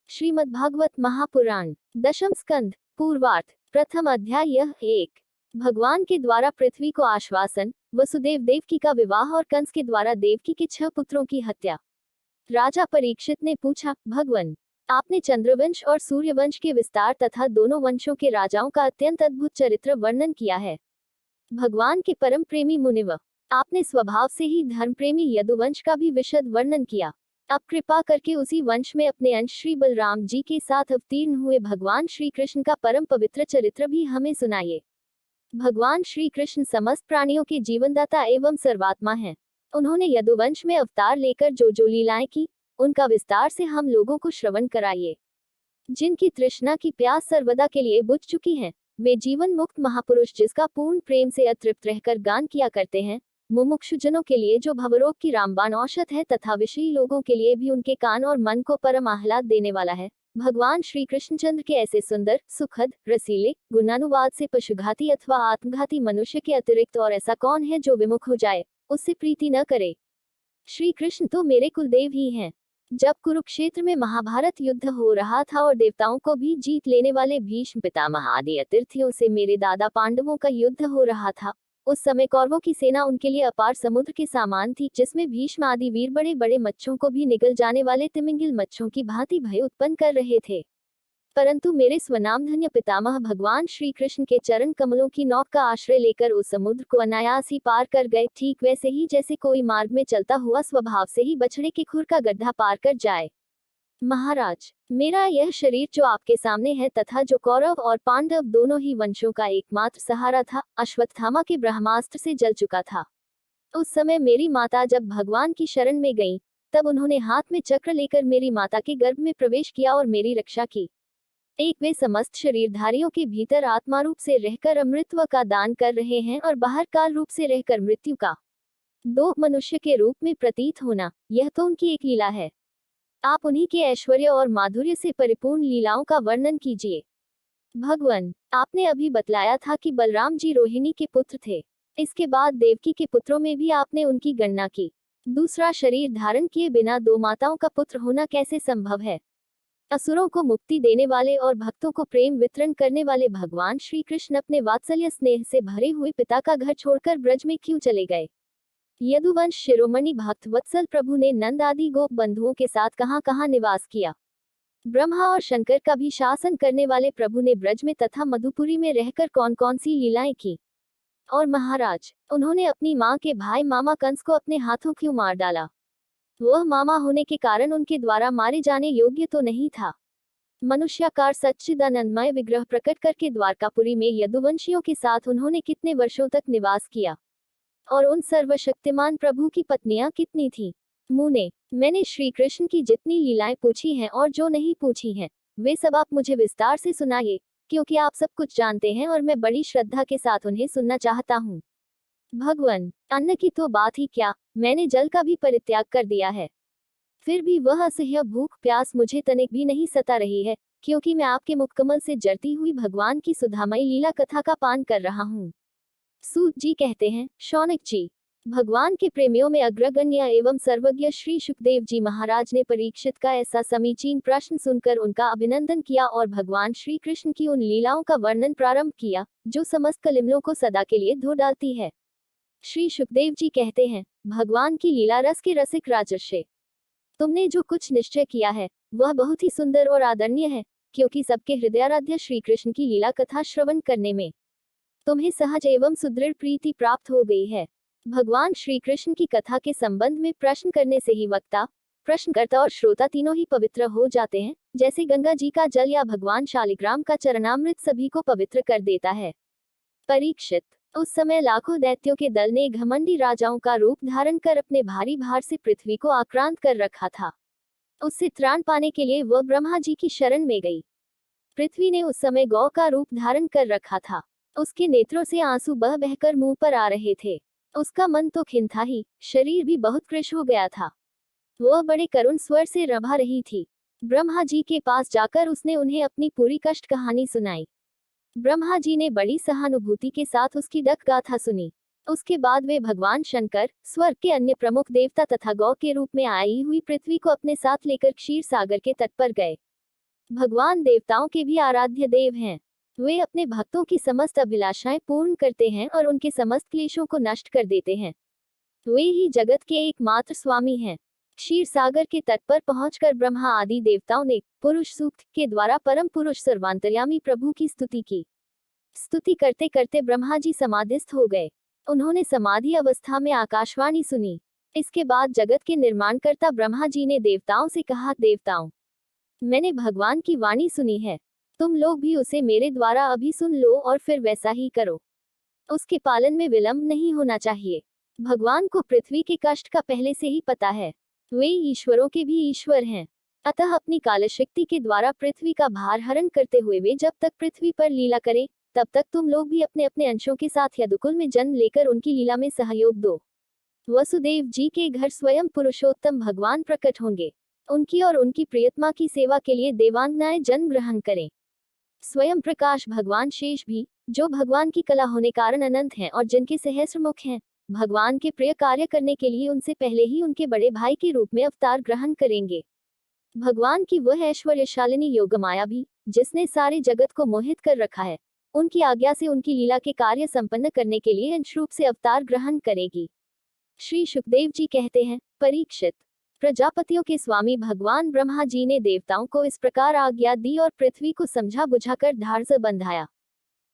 श्रीमद्भागवत महापुराण दशम स्कंद पूर्वार्थ प्रथम अध्याय यह 1। भगवान के द्वारा पृथ्वी को आश्वासन, वसुदेव देवकी का विवाह और कंस के द्वारा देवकी के 6 पुत्रों की हत्या। राजा परीक्षित ने पूछा, भगवान, आपने चंद्रवंश और सूर्यवंश के विस्तार तथा दोनों वंशों के राजाओं का अत्यंत अद्भुत चरित्र वर्णन किया है। भगवान के परम प्रेमी मुनिव, आपने स्वभाव से ही धर्म प्रेमी यदुवंश का भी विशद वर्णन किया। अब कृपा करके उसी वंश में अपने अंश श्री बलराम जी के साथ अवतीर्ण हुए भगवान श्री कृष्ण का परम पवित्र चरित्र भी हमें सुनाइए। भगवान श्री कृष्ण समस्त प्राणियों के जीवनदाता एवं सर्वात्मा हैं। उन्होंने यदुवंश में अवतार लेकर जो लीलाएं की, उनका विस्तार से हम लोगों को श्रवण कराइए। जिनकी तृष्णा की प्यास सर्वदा के लिए बुझ चुकी है, वे जीवन मुक्त महापुरुष जिसका पूर्ण प्रेम से अतृप्त रहकर गान किया करते हैं, मुमुक्षुजनों के लिए जो भवरोग की रामबाण औषध है तथा विषयी लोगों के लिए भी उनके कान और मन को परम आह्लाद देने वाला है। भगवान श्री कृष्णचंद्र के ऐसे सुंदर, सुखद, रसीले गुणानुवाद से पशुघाती अथवा आत्मघाती मनुष्य के अतिरिक्त और ऐसा कौन है जो विमुख हो जाए, उससे प्रीति न करे। श्री कृष्ण तो मेरे कुलदेव ही हैं। जब कुरुक्षेत्र में महाभारत युद्ध हो रहा था और देवताओं को भी जीत लेने वाले भीष्म पितामह आदि अतिथियों से मेरे दादा पांडवों का युद्ध हो रहा था, उस समय कौरवों की सेना उनके लिए अपार समुद्र के समान थी, जिसमें भीष्म आदि वीर बड़े बड़े मच्छों को भी निगल जाने वाले तिमिंगिल मच्छों की भांति भय उत्पन्न कर रहे थे। परंतु मेरे स्वनामधन्य पितामह भगवान श्री कृष्ण के चरण कमलों की नौक का आश्रय लेकर उस समुद्र को अनायास ही पार कर गए, ठीक वैसे ही जैसे कोई मार्ग में चलता हुआ स्वभाव से ही बछड़े के खुर का गड्ढा पार कर जाए। महाराज, मेरा यह शरीर जो आपके सामने है तथा जो कौरव और पांडव दोनों ही वंशों का एकमात्र सहारा था, अश्वत्थामा के ब्रह्मास्त्र से जल चुका था। उस समय मेरी माता जब भगवान की शरण में गईं, तब उन्होंने हाथ में चक्र लेकर मेरी माता के गर्भ में प्रवेश किया और मेरी रक्षा की। एक वे समस्त शरीरधारियों के भीतर आत्मा रूप से रहकर अमृतत्व का दान कर रहे हैं और बाहर काल रूप से रहकर मृत्यु का दो मनुष्य के रूप में प्रतीत होना, यह तो उनकी एक लीला है। आप उन्हीं के ऐश्वर्य और माधुर्य से परिपूर्ण लीलाओं का वर्णन कीजिए। भगवान, आपने अभी बतलाया था कि बलराम जी रोहिणी के पुत्र थे। इसके बाद देवकी के पुत्रों में भी आपने उनकी गणना की। दूसरा शरीर धारण किए बिना दो माताओं का पुत्र होना कैसे संभव है? असुरों को मुक्ति देने वाले और भक्तों को प्रेम वितरण करने वाले भगवान श्री कृष्ण अपने वात्सल्य स्नेह से भरे हुए पिता का घर छोड़कर ब्रज में क्यों चले गए? यदुवंश शिरोमणि भक्त वत्सल प्रभु ने नंद आदि गोप बंधुओं के साथ कहां कहां निवास किया? ब्रह्मा और शंकर का भी शासन करने वाले प्रभु ने ब्रज में तथा मधुपुरी में रहकर कौन कौन सी लीलाएं की? और महाराज, उन्होंने अपनी मां के भाई मामा कंस को अपने हाथों क्यों मार डाला? वह मामा होने के कारण उनके द्वारा मारे जाने योग्य तो नहीं था। मनुष्याकार सच्चिदानंदमय विग्रह प्रकट करके द्वारकापुरी में यदुवंशियों के साथ उन्होंने कितने वर्षों तक निवास किया? और उन सर्वशक्तिमान प्रभु की पत्नियां कितनी थीं? मुने, मैंने श्री कृष्ण की जितनी लीलाएं पूछी हैं और जो नहीं पूछी हैं, वे सब आप मुझे विस्तार से सुनाइए, क्योंकि आप सब कुछ जानते हैं और मैं बड़ी श्रद्धा के साथ उन्हें सुनना चाहता हूँ। भगवान, अन्न की तो बात ही क्या, मैंने जल का भी परित्याग कर दिया है। फिर भी वह असह्य भूख प्यास मुझे तनिक भी नहीं सता रही है, क्योंकि मैं आपके मुखकमल से जरती हुई भगवान की सुधामयी लीला कथा का पान कर रहा हूँ। सूत जी कहते हैं, शौनक जी, भगवान के प्रेमियों में अग्रगण्य एवं सर्वज्ञ श्री सुखदेव जी महाराज ने परीक्षित का ऐसा समीचीन प्रश्न सुनकर उनका अभिनंदन किया और भगवान श्री कृष्ण की उन लीलाओं का वर्णन प्रारंभ किया, जो समस्त कलिमलों को सदा के लिए धो डालती है। श्री सुखदेव जी कहते हैं, भगवान की लीला रस के रसिक राजर्षि, तुमने जो कुछ निश्चय किया है, वह बहुत ही सुंदर और आदरणीय है, क्योंकि सबके हृदयाराध्य श्री कृष्ण की लीला कथा श्रवण करने में तुम्हें सहज एवं सुदृढ़ प्रीति प्राप्त हो गई है। भगवान श्री कृष्ण की कथा के संबंध में प्रश्न करने से ही वक्ता, प्रश्नकर्ता और श्रोता तीनों ही पवित्र हो जाते हैं, जैसे गंगा जी का जल या भगवान शालिग्राम का चरणामृत सभी को पवित्र कर देता है। परीक्षित, उस समय लाखों दैत्यों के दल ने घमंडी राजाओं का रूप धारण कर अपने भारी भार से पृथ्वी को आक्रांत कर रखा था। उससे त्राण पाने के लिए वह ब्रह्मा जी की शरण में गई। पृथ्वी ने उस समय गौ का रूप धारण कर रखा था। उसके नेत्रों से आंसू बह बहकर मुंह पर आ रहे थे। उसका मन तो खिन्न था ही, शरीर भी बहुत कृश हो गया था। वह बड़े करुण स्वर से रभा रही थी। ब्रह्मा जी के पास जाकर उसने उन्हें अपनी पूरी कष्ट कहानी सुनाई। ब्रह्मा जी ने बड़ी सहानुभूति के साथ उसकी दत्त गाथा सुनी। उसके बाद वे भगवान शंकर, स्वर्ग के अन्य प्रमुख देवता तथा गौ के रूप में आई हुई पृथ्वी को अपने साथ लेकर क्षीर सागर के तट पर गए। भगवान देवताओं के भी आराध्य देव हैं। वे अपने भक्तों की समस्त अभिलाषाएं पूर्ण करते हैं और उनके समस्त क्लेशों को नष्ट कर देते हैं। वे ही जगत के एकमात्र स्वामी हैं। क्षीर सागर के तट पर पहुंचकर ब्रह्मा आदि देवताओं ने पुरुष सूक्त के द्वारा परम पुरुष सर्वांतर्यामी प्रभु की स्तुति की। स्तुति करते करते ब्रह्मा जी समाधिस्थ हो गए। उन्होंने समाधि अवस्था में आकाशवाणी सुनी। इसके बाद जगत के निर्माणकर्ता ब्रह्मा जी ने देवताओं से कहा, देवताओं, मैंने भगवान की वाणी सुनी है, तुम लोग भी उसे मेरे द्वारा अभी सुन लो और फिर वैसा ही करो। उसके पालन में विलंब नहीं होना चाहिए। भगवान को पृथ्वी के कष्ट का पहले से ही पता है। वे ईश्वरों के भी ईश्वर हैं। अतः अपनी कालशक्ति के द्वारा पृथ्वी का भार हरण करते हुए वे जब तक पृथ्वी पर लीला करें, तब तक तुम लोग भी अपने अपने अंशों के साथ यदुकुल में जन्म लेकर उनकी लीला में सहयोग दो। वसुदेव जी के घर स्वयं पुरुषोत्तम भगवान प्रकट होंगे। उनकी और उनकी प्रियतमा की सेवा के लिए देवांगनाएं जन्म ग्रहण करें। स्वयं प्रकाश भगवान शेष भी, जो भगवान की कला होने कारण अनंत हैं और जिनके सहस्र मुख हैं, भगवान के प्रिय कार्य करने के लिए उनसे पहले ही उनके बड़े भाई के रूप में अवतार ग्रहण करेंगे। भगवान की वह ऐश्वर्यशालिनी योगमाया भी, जिसने सारे जगत को मोहित कर रखा है, उनकी आज्ञा से उनकी लीला के कार्य संपन्न करने के लिए अंश रूप से अवतार ग्रहण करेगी। श्री सुखदेव जी कहते हैं, परीक्षित, प्रजापतियों के स्वामी भगवान ब्रह्मा जी ने देवताओं को इस प्रकार आज्ञा दी और पृथ्वी को समझा बुझाकर धार से बंधाया।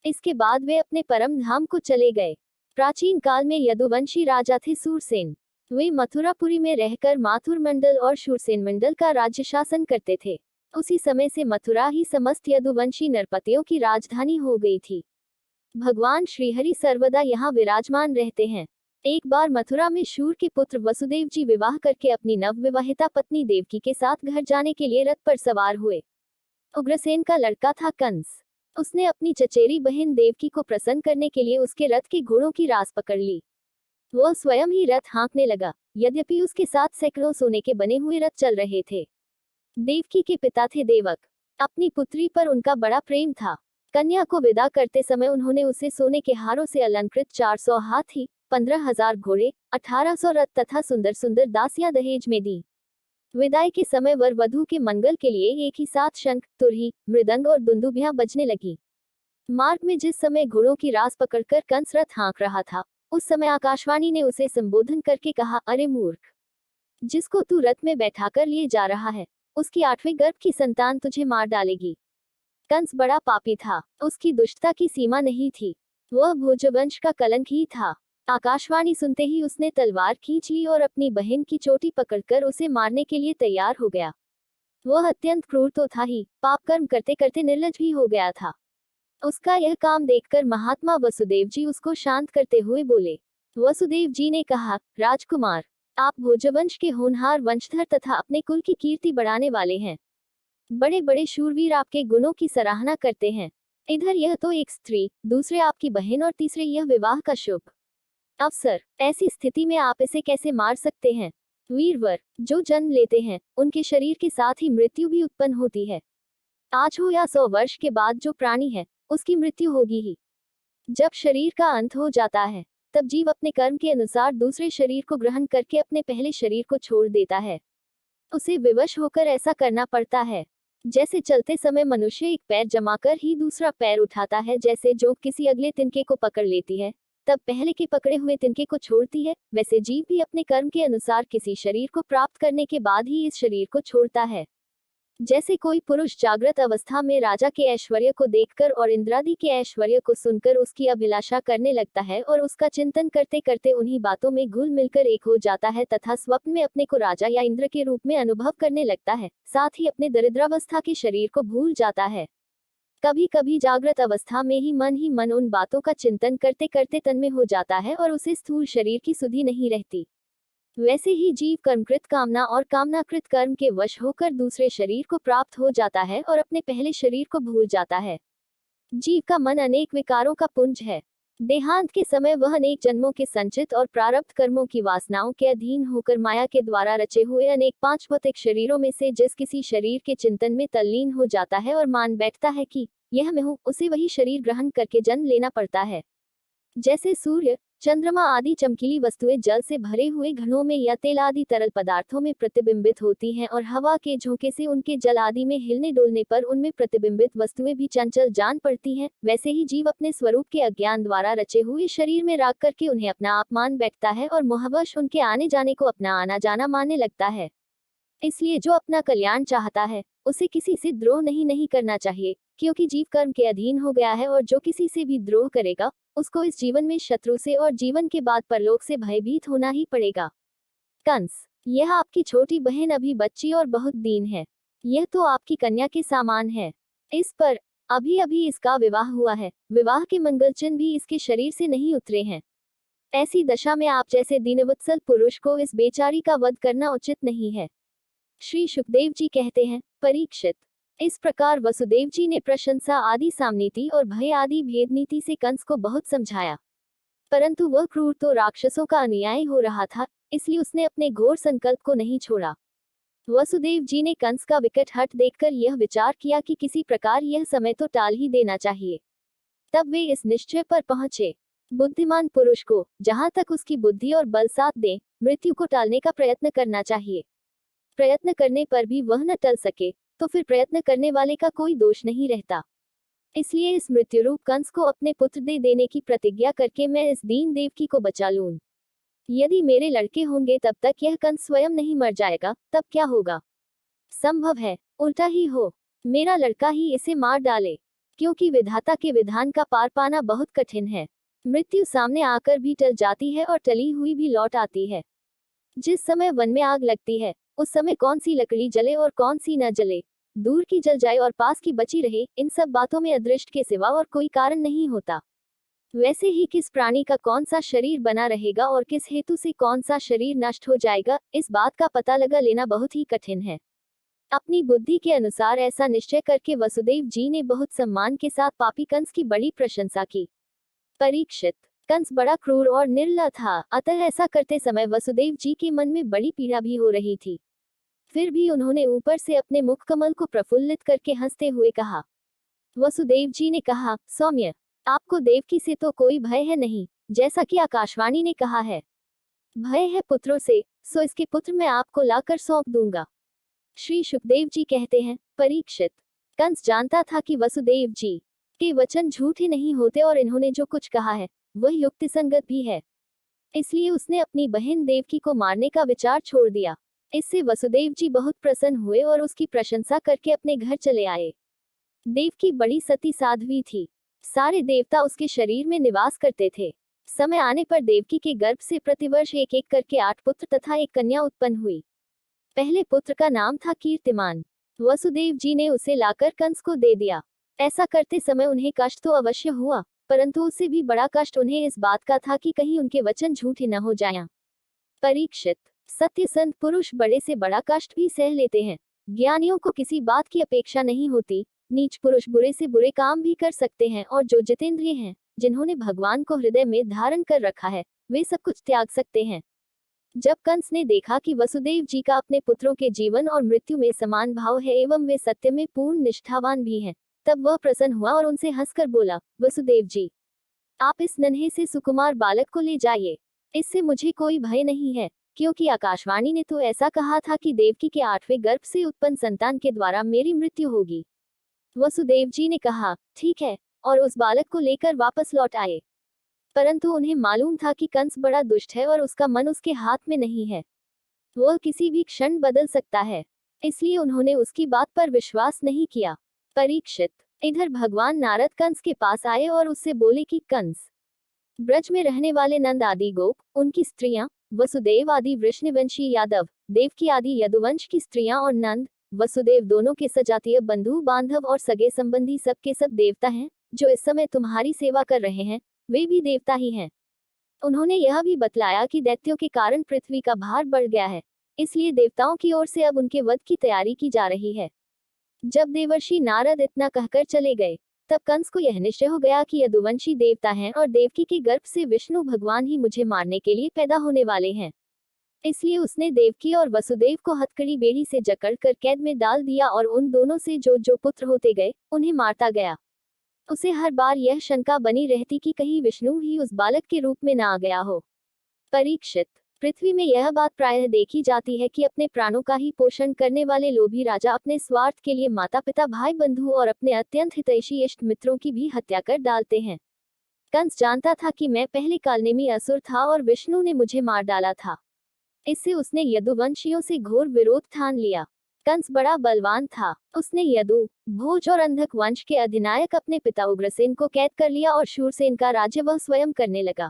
इसके बाद वे अपने परम धाम को चले गए। प्राचीन काल में यदुवंशी राजा थे सूरसेन। वे मथुरापुरी में रहकर माथुर मंडल और शूरसेन मंडल का राज्य शासन करते थे। उसी समय से मथुरा ही समस्त यदुवंशी नरपतियों की राजधानी हो गई थी। भगवान श्रीहरि सर्वदा यहाँ विराजमान रहते हैं। एक बार मथुरा में शूर के पुत्र वसुदेव जी विवाह करके अपनी नवविवाहिता पत्नी देवकी के साथ घर जाने के लिए रथ पर सवार हुए। उग्रसेन का लड़का था कंस। उसने अपनी चचेरी बहन देवकी को प्रसन्न करने के लिए उसके रथ के घोड़ों की रास पकड़ ली। वह स्वयं ही रथ हाँकने लगा, यद्यपि उसके साथ सैकड़ों सोने के बने हुए रथ चल रहे थे। देवकी के पिता थे देवक। अपनी पुत्री पर उनका बड़ा प्रेम था। कन्या को विदा करते समय उन्होंने उसे सोने के हारों से अलंकृत 400 हाथी, 15,000 घोड़े, 1800 रथ तथा सुंदर सुंदर दासियां दहेज में दी। विदाई के समय वर वधू के मंगल के लिए एक ही साथ शंख, तुरही, मृदंग और दुंदुभियां बजने लगी। मार्ग में जिस समय घोड़ों की रास पकड़कर कंस रथ हाँक रहा था, उस समय आकाशवाणी ने उसे संबोधन करके कहा, अरे मूर्ख, जिसको तू रथ में बैठाकर लिए जा रहा है, उसकी 8वें गर्भ की संतान तुझे मार डालेगी। कंस बड़ा पापी था। उसकी दुष्टता की सीमा नहीं थी। वह भोजवंश का कलंक ही था। आकाशवाणी सुनते ही उसने तलवार खींच ली और अपनी बहन की चोटी पकड़कर उसे मारने के लिए तैयार हो गया। वह अत्यंत क्रूर तो था ही, पाप कर्म करते करते निर्लज भी हो गया था। उसका यह काम देखकर महात्मा वसुदेव जी उसको शांत करते हुए बोले। वसुदेव जी ने कहा, राजकुमार, आप भोजवंश के होनहार वंशधर तथा अपने कुल की कीर्ति बढ़ाने वाले हैं। बड़े बड़े शूरवीर आपके गुणों की सराहना करते हैं। इधर यह तो एक स्त्री, दूसरे आपकी बहन और तीसरे यह विवाह का शुभ अवसर। ऐसी स्थिति में आप इसे कैसे मार सकते हैं? वीरवर, जो जन्म लेते हैं, उनके शरीर के साथ ही मृत्यु भी उत्पन्न होती है। आज हो या 100 वर्ष के बाद जो प्राणी है, उसकी मृत्यु होगी ही। जब शरीर का अंत हो जाता है, तब जीव अपने कर्म के अनुसार दूसरे शरीर को ग्रहण करके अपने पहले शरीर को छोड़ देता है। उसे विवश होकर ऐसा करना पड़ता है। जैसे चलते समय मनुष्य एक पैर जमाकर ही दूसरा पैर उठाता है, जैसे जोंक किसी अगले तिनके को पकड़ लेती है, तब पहले के पकड़े हुए तिनके को छोड़ती है, वैसे जीव भी अपने कर्म के अनुसार किसी शरीर को प्राप्त करने के बाद ही इस शरीर को छोड़ता है। जैसे कोई पुरुष जागृत अवस्था में राजा के ऐश्वर्य को देखकर और इंद्रादि के ऐश्वर्य को सुनकर उसकी अभिलाषा करने लगता है और उसका चिंतन करते करते उन्हीं बातों में घुल मिलकर एक हो जाता है तथा स्वप्न में अपने को राजा या इंद्र के रूप में अनुभव करने लगता है, साथ ही अपने दरिद्रावस्था के शरीर को भूल जाता है। कभी कभी जागृत अवस्था में ही मन उन बातों का चिंतन करते करते तन्मय हो जाता है और उसे स्थूल शरीर की सुधि नहीं रहती। वैसे ही जीव कर्मकृत कामना और कामनाकृत कर्म के वश होकर दूसरे शरीर को प्राप्त हो जाता है और अपने पहले शरीर को भूल जाता है। जीव का मन अनेक विकारों का पुंज है। देहांत के समय वह अनेक जन्मों के संचित और प्रारब्ध कर्मों की वासनाओं के अधीन होकर माया के द्वारा रचे हुए अनेक 5 भौतिक शरीरों में से जिस किसी शरीर के चिंतन में तल्लीन हो जाता है और मान बैठता है कि यह मैं हूँ, उसे वही शरीर ग्रहण करके जन्म लेना पड़ता है। जैसे सूर्य, चंद्रमा आदि चमकीली वस्तुएं जल से भरे हुए घड़ों में या तेल आदि तरल पदार्थों में प्रतिबिंबित होती हैं और हवा के झोंके से उनके जल आदि में हिलने डोलने पर उनमें प्रतिबिंबित वस्तुएं भी चंचल जान पड़ती हैं। वैसे ही जीव अपने स्वरूप के अज्ञान द्वारा रचे हुए शरीर में राग करके उन्हें अपना आप मान बैठता है और मोहवश उनके आने जाने को अपना आना जाना मानने लगता है। इसलिए जो अपना कल्याण चाहता है उसे किसी से द्रोह नहीं करना चाहिए, क्योंकि जीव कर्म के अधीन हो गया है और जो किसी से भी द्रोह करेगा उसको इस जीवन में शत्रु से और जीवन के बाद परलोक से भयभीत होना ही पड़ेगा। कंस, यह आपकी छोटी बहन अभी बच्ची और बहुत दीन है। यह तो आपकी कन्या के समान है। इस पर अभी अभी इसका विवाह हुआ है। विवाह के मंगल चिन्ह भी इसके शरीर से नहीं उतरे हैं। ऐसी दशा में आप जैसे दीनवत्सल पुरुष को इस बेचारी का वध करना उचित नहीं है। श्री सुखदेव जी कहते हैं, परीक्षित, इस प्रकार वसुदेव जी ने प्रशंसा आदि सामनीति और भय आदि भेद नीति से कंस को बहुत समझाया, परंतु वह क्रूर तो राक्षसों का अनुयायी हो रहा था, इसलिए उसने अपने घोर संकल्प को नहीं छोड़ा। वसुदेव जी ने कंस का विकट हठ देखकर यह विचार किया कि किसी प्रकार यह समय तो टाल ही देना चाहिए। तब वे इस निश्चय पर पहुंचे, बुद्धिमान पुरुष को जहां तक उसकी बुद्धि और बल साथ दे मृत्यु को टालने का प्रयत्न करना चाहिए। प्रयत्न करने पर भी वह न टल सके तो फिर प्रयत्न करने वाले का कोई दोष नहीं रहता। इसलिए इस मृत्यु रूप कंस को अपने पुत्र दे देने की प्रतिज्ञा करके मैं इस दीन देवकी को बचा लूं। यदि मेरे लड़के होंगे तब तक यह कंस स्वयं नहीं मर जाएगा, तब क्या होगा? संभव है उल्टा ही हो, मेरा लड़का ही इसे मार डाले, क्योंकि विधाता के विधान का पार पाना बहुत कठिन है। मृत्यु सामने आकर भी टल जाती है और टली हुई भी लौट आती है। जिस समय वन में आग लगती है उस समय कौन सी लकड़ी जले और कौन सी न जले, दूर की जल जाए और पास की बची रहे, इन सब बातों में अदृष्ट के सिवा और कोई कारण नहीं होता। वैसे ही किस प्राणी का कौन सा शरीर बना रहेगा और किस हेतु से कौन सा शरीर नष्ट हो जाएगा, इस बात का पता लगा लेना बहुत ही कठिन है। अपनी बुद्धि के अनुसार ऐसा निश्चय करके वसुदेव जी ने बहुत सम्मान के साथ पापी कंस की बड़ी प्रशंसा की। परीक्षित, कंस बड़ा क्रूर और निर्लज था, अतः ऐसा करते समय वसुदेव जी के मन में बड़ी पीड़ा भी हो रही थी। फिर भी उन्होंने ऊपर से अपने मुख कमल को प्रफुल्लित करके हंसते हुए कहा। वसुदेव जी ने कहा, सौम्य, आपको देवकी से तो कोई भय है नहीं, जैसा कि आकाशवाणी ने कहा है। भय है पुत्रों से, सो इसके पुत्र मैं आपको लाकर सौंप दूंगा। श्री सुखदेव जी कहते हैं, परीक्षित, कंस जानता था कि वसुदेव जी के वचन झूठे नहीं होते और इन्होंने जो कुछ कहा है वह युक्तिसंगत भी है। इसलिए उसने अपनी बहन देवकी को मारने का विचार छोड़ दिया। इससे वसुदेव जी बहुत प्रसन्न हुए और उसकी प्रशंसा करके अपने घर चले आए। देवकी बड़ी सती साध्वी थी। सारे देवता उसके शरीर में निवास करते थे। समय आने पर देवकी के गर्भ से प्रतिवर्ष एक एक करके 8 पुत्र तथा एक कन्या उत्पन्न हुई। पहले पुत्र का नाम था कीर्तिमान। वसुदेव जी ने उसे लाकर कंस को दे दिया। ऐसा करते समय उन्हें कष्ट तो अवश्य हुआ, परंतु उससे भी बड़ा कष्ट उन्हें इस बात का था कि कहीं उनके वचन झूठे न हो जाएं। परीक्षित, सत्यसंध पुरुष बड़े से बड़ा कष्ट भी सह लेते हैं। ज्ञानियों को किसी बात की अपेक्षा नहीं होती। नीच पुरुष बुरे से बुरे काम भी कर सकते हैं और जो जितेंद्रिय हैं, जिन्होंने भगवान को हृदय में धारण कर रखा है, वे सब कुछ त्याग सकते हैं। जब कंस ने देखा कि वसुदेव जी का अपने पुत्रों के जीवन और मृत्यु में समान भाव है एवं वे सत्य में पूर्ण निष्ठावान भी हैं, तब वह प्रसन्न हुआ और उनसे हंसकर बोला, वसुदेव जी, आप इस नन्हे से सुकुमार बालक को ले जाइए। इससे मुझे कोई भय नहीं है, क्योंकि आकाशवाणी ने तो ऐसा कहा था कि देवकी के 8वें गर्भ से उत्पन्न संतान के द्वारा मेरी मृत्यु होगी। वसुदेव जी ने कहा, ठीक है, और उस बालक को लेकर वापस लौट आए। परंतु उन्हें मालूम था कि कंस बड़ा दुष्ट है और उसका मन उसके हाथ में नहीं है। वह किसी भी क्षण बदल सकता है, इसलिए उन्होंने उसकी बात पर विश्वास नहीं किया। परीक्षित, इधर भगवान नारद कंस के पास आए और उससे बोले कि कंस, ब्रज में रहने वाले नंद आदि गोप, उनकी स्त्रियां, वसुदेव आदि वृष्णिवंशी यादव, देवकी आदि यदुवंश की स्त्रियां और नंद, वसुदेव दोनों के सजातीय बंधु बांधव और सगे संबंधी सब के सब देवता हैं, जो इस समय तुम्हारी सेवा कर रहे हैं, वे भी देवता ही हैं। उन्होंने यह भी बतलाया कि दैत्यों के कारण पृथ्वी का भार बढ़ गया है, इसलिए देवताओं की ओर से अब उनके वध की तैयारी की जा रही है। जब देवर्षि नारद इतना कहकर चले गए, तब कंस को यह निश्चय हो गया कि यदुवंशी देवता हैं और देवकी के गर्भ से विष्णु भगवान ही मुझे मारने के लिए पैदा होने वाले हैं। इसलिए उसने देवकी और वसुदेव को हथकड़ी बेड़ी से जकड़ कर कैद में डाल दिया और उन दोनों से जो जो पुत्र होते गए, उन्हें मारता गया। उसे हर बार यह शंका बनी रहती कि कहीं विष्णु ही उस बालक के रूप में न आ गया हो। परीक्षित, पृथ्वी में यह बात प्रायः देखी जाती है कि अपने प्राणों का ही पोषण करने वाले लोभी राजा अपने स्वार्थ के लिए माता पिता भाई बंधु और अपने अत्यंत हितैषी इष्ट मित्रों की भी हत्या कर डालते हैं। कंस जानता था कि मैं पहले कालनेमी असुर था और विष्णु ने मुझे मार डाला था। इससे उसने यदुवंशियों से घोर विरोध ठान लिया। कंस बड़ा बलवान था। उसने यदु, भोज और अंधक वंश के अधिनायक अपने पिता उग्रसेन को कैद कर लिया और शूरसेन का राज्य वह स्वयं करने लगा।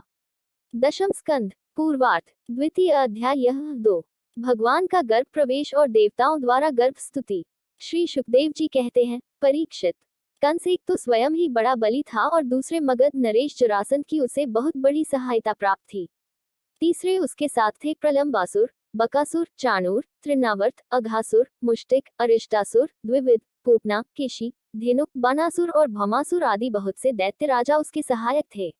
दशम स्कंद पूर्वार्ध द्वितीय अध्याय यह 2 भगवान का गर्भ प्रवेश और देवताओं द्वारा गर्भ स्तुति। श्री सुखदेव जी कहते हैं, परीक्षित, कंस एक तो स्वयं ही बड़ा बली था और दूसरे मगध नरेश जरासंध की उसे बहुत बड़ी सहायता प्राप्त थी। तीसरे उसके साथ थे प्रलंबासुर, बकासुर, चाणूर, तृणावर्त, अघासुर, मुष्टिक, अरिष्टासुर, द्विविद, पूतना, केशी, धेनुक, बानासुर और भौमासुर आदि बहुत से दैत्य राजा उसके सहायक थे।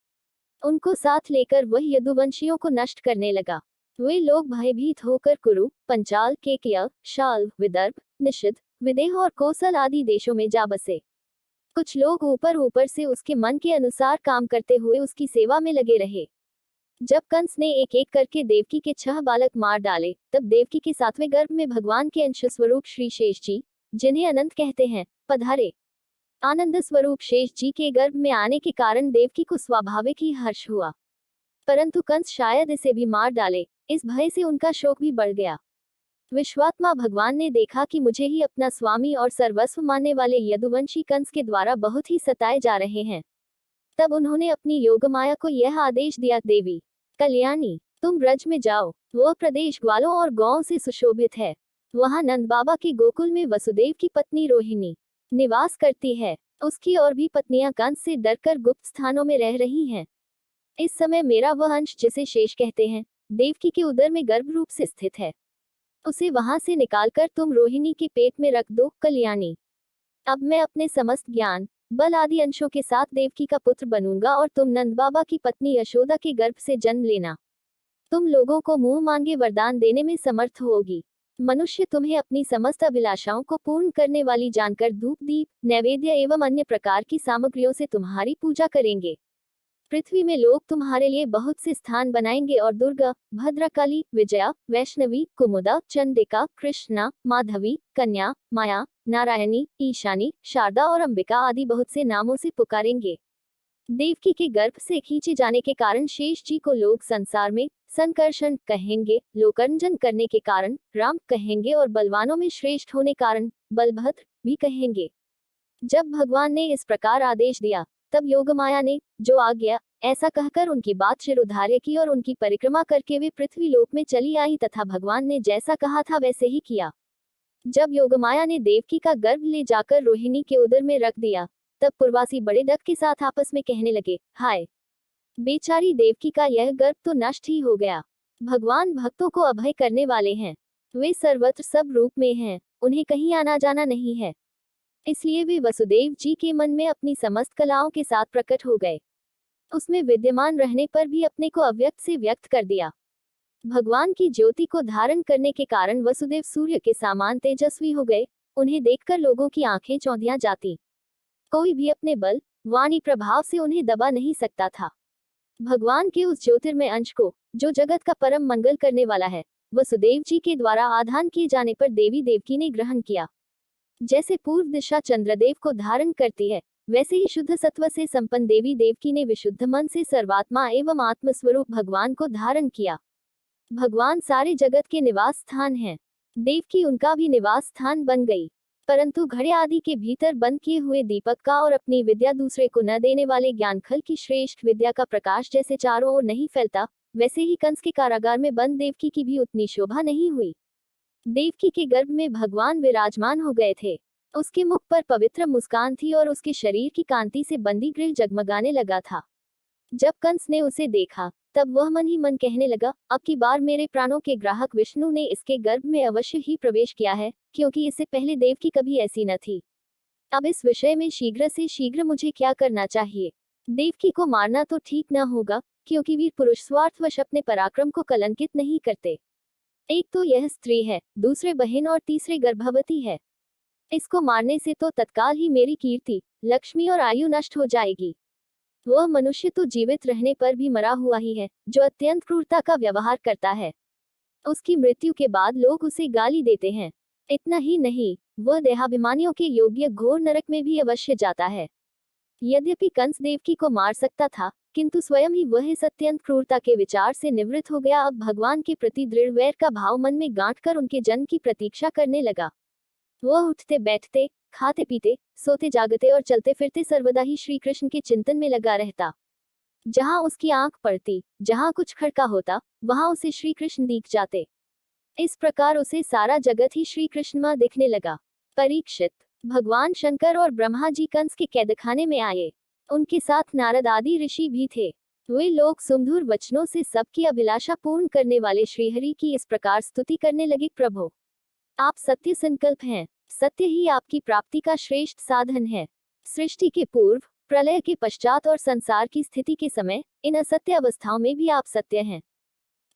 उनको साथ लेकर वह यदुवंशियों को नष्ट करने लगा। वे लोग भयभीत होकर कुरु, पंचाल, केकया, शाल्व, विदर्भ, निषद, विदेह और कोसल आदि देशों में जा बसे। कुछ लोग ऊपर ऊपर से उसके मन के अनुसार काम करते हुए उसकी सेवा में लगे रहे। जब कंस ने एक एक करके देवकी के 6 बालक मार डाले, तब देवकी के 7वें गर्भ में भगवान के अंश स्वरूप श्री शेष जी, जिन्हें अनंत कहते हैं, पधारे। आनंद स्वरूप शेष जी के गर्भ में आने के कारण देवकी को स्वाभाविक ही हर्ष हुआ, परंतु कंस शायद इसे भी मार डाले, इस भय से उनका शोक भी बढ़ गया। विश्वात्मा भगवान ने देखा कि मुझे ही अपना स्वामी और सर्वस्व मानने वाले यदुवंशी कंस के द्वारा बहुत ही सताए जा रहे हैं। तब उन्होंने अपनी योगमाया को यह आदेश दिया, देवी कल्याणी, तुम ब्रज में जाओ। वह प्रदेश ग्वालों और गौओं से सुशोभित है। वहां नंद बाबा के गोकुल में वसुदेव की पत्नी रोहिणी निवास करती है। उसकी और भी पत्नियां कंस से डरकर गुप्त स्थानों में रह रही हैं। इस समय मेरा वह अंश, जिसे शेष कहते हैं, देवकी के उदर में गर्भ रूप से स्थित है। उसे वहां से निकालकर तुम रोहिणी के पेट में रख दो, कल्याणी। अब मैं अपने समस्त ज्ञान, बल आदि अंशों के साथ देवकी का पुत्र बनूंगा और तुम नंद बाबा की पत्नी यशोदा के गर्भ से जन्म लेना। तुम लोगों को मुंह मांगे वरदान देने में समर्थ होगी। मनुष्य तुम्हें अपनी समस्त अभिलाषाओं को पूर्ण करने वाली जानकर धूप, दीप, नैवेद्य एवं अन्य प्रकार की सामग्रियों से तुम्हारी पूजा करेंगे। पृथ्वी में लोग तुम्हारे लिए बहुत से स्थान बनाएंगे और दुर्गा, भद्रकाली, विजया, वैष्णवी, कुमुदा, चंडिका, कृष्णा, माधवी, कन्या, माया, नारायणी, ईशानी, शारदा और अंबिका आदि बहुत से नामों से पुकारेंगे। देवकी के गर्भ से खींचे जाने के कारण शेष जी को लोग संसार में संकर्षण कहेंगे, लोकरंजन करने के कारण राम कहेंगे और बलवानों में श्रेष्ठ होने कारण बलभद्र भी कहेंगे। जब भगवान ने इस प्रकार आदेश दिया, तब योगमाया ने जो आ गया ऐसा कहकर उनकी बात शिरोधार्य की और उनकी परिक्रमा करके वे पृथ्वी लोक में चली आई तथा भगवान ने जैसा कहा था वैसे ही किया। जब योगमाया ने देवकी का गर्भ ले जाकर रोहिणी के उदर में रख दिया, तब पुरवासी बड़े डर के साथ आपस में कहने लगे, हाय, बेचारी देवकी का यह गर्भ तो नष्ट ही हो गया। भगवान भक्तों को अभय करने वाले हैं। वे सर्वत्र सब रूप में हैं, उन्हें कहीं आना जाना नहीं है। इसलिए वे वसुदेव जी के मन में अपनी समस्त कलाओं के साथ प्रकट हो गए। उसमें विद्यमान रहने पर भी अपने को अव्यक्त से व्यक्त कर दिया। भगवान की ज्योति को धारण करने के कारण वसुदेव सूर्य के समान तेजस्वी हो गए। उन्हें देखकर लोगों की आंखें चौंधिया जाती। कोई भी अपने बल, वाणी प्रभाव से उन्हें दबा नहीं सकता था। भगवान के उस ज्योतिर्मय अंश को, जो जगत का परम मंगल करने वाला है, वसुदेव जी के द्वारा आधान किए जाने पर देवी देवकी ने ग्रहण किया। जैसे पूर्व दिशा चंद्रदेव को धारण करती है, वैसे ही शुद्ध सत्व से संपन्न देवी देवकी ने विशुद्ध मन से सर्वात्मा एवं आत्मस्वरूप भगवान को धारण किया। भगवान सारे जगत के निवास स्थान हैं। देवकी उनका भी निवास स्थान बन गई। परंतु घड़े आदि के भीतर बंद किए हुए दीपक का और अपनी विद्या दूसरे को न देने वाले ज्ञानखल की श्रेष्ठ विद्या का प्रकाश जैसे चारों ओर नहीं फैलता, वैसे ही कंस के कारागार में बंद देवकी की भी उतनी शोभा नहीं हुई। देवकी के गर्भ में भगवान विराजमान हो गए थे। उसके मुख पर पवित्र मुस्कान थी और उसके शरीर की कांति से बंदी गृह जगमगाने लगा था। जब कंस ने उसे देखा, तब वह मन ही मन कहने लगा, अब की बार मेरे प्राणों के ग्राहक विष्णु ने इसके गर्भ में अवश्य ही प्रवेश किया है, क्योंकि इससे पहले देवकी कभी ऐसी न थी। अब इस विषय में शीघ्र से शीघ्र मुझे क्या करना चाहिए? देवकी को मारना तो ठीक न होगा, क्योंकि वीर पुरुष स्वार्थवश अपने पराक्रम को कलंकित नहीं करते। एक तो यह स्त्री है, दूसरे बहन और तीसरे गर्भवती है। इसको मारने से तो तत्काल ही मेरी कीर्ति, लक्ष्मी और आयु नष्ट हो जाएगी। वह मनुष्य तो जीवित रहने पर भी मरा हुआ ही है, जो अत्यंत क्रूरता का व्यवहार करता है। उसकी मृत्यु के बाद लोग उसे गाली देते हैं। इतना ही नहीं, वह देहाभिमानियों के योग्य घोर नरक में भी अवश्य जाता है। यद्यपि कंस देवकी को मार सकता था, किंतु स्वयं ही वह इस अत्यंत क्रूरता के विचार से निवृत्त हो गया। अब भगवान के प्रति दृढ़ वैर का भाव मन में गांठकर उनके जन्म की प्रतीक्षा करने लगा। वह उठते बैठते, खाते पीते, सोते जागते और चलते फिरते सर्वदा ही श्री कृष्ण के चिंतन में लगा रहता। जहां उसकी आंख पड़ती, जहां कुछ खड़का होता, वहां उसे श्री कृष्ण दिख जाते। इस प्रकार उसे सारा जगत ही श्री कृष्णमय दिखने लगा। परीक्षित, भगवान शंकर और ब्रह्मा जी कंस के कैदखाने में आए। उनके साथ नारद आदि ऋषि भी थे। वे लोग सुमधुर वचनों से सबकी अभिलाषा पूर्ण करने वाले श्रीहरि की इस प्रकार स्तुति करने लगे। प्रभु, आप सत्य संकल्प हैं, सत्य ही आपकी प्राप्ति का श्रेष्ठ साधन है। सृष्टि के पूर्व, प्रलय के पश्चात और संसार की स्थिति के समय, इन असत्य अवस्थाओं में भी आप सत्य हैं।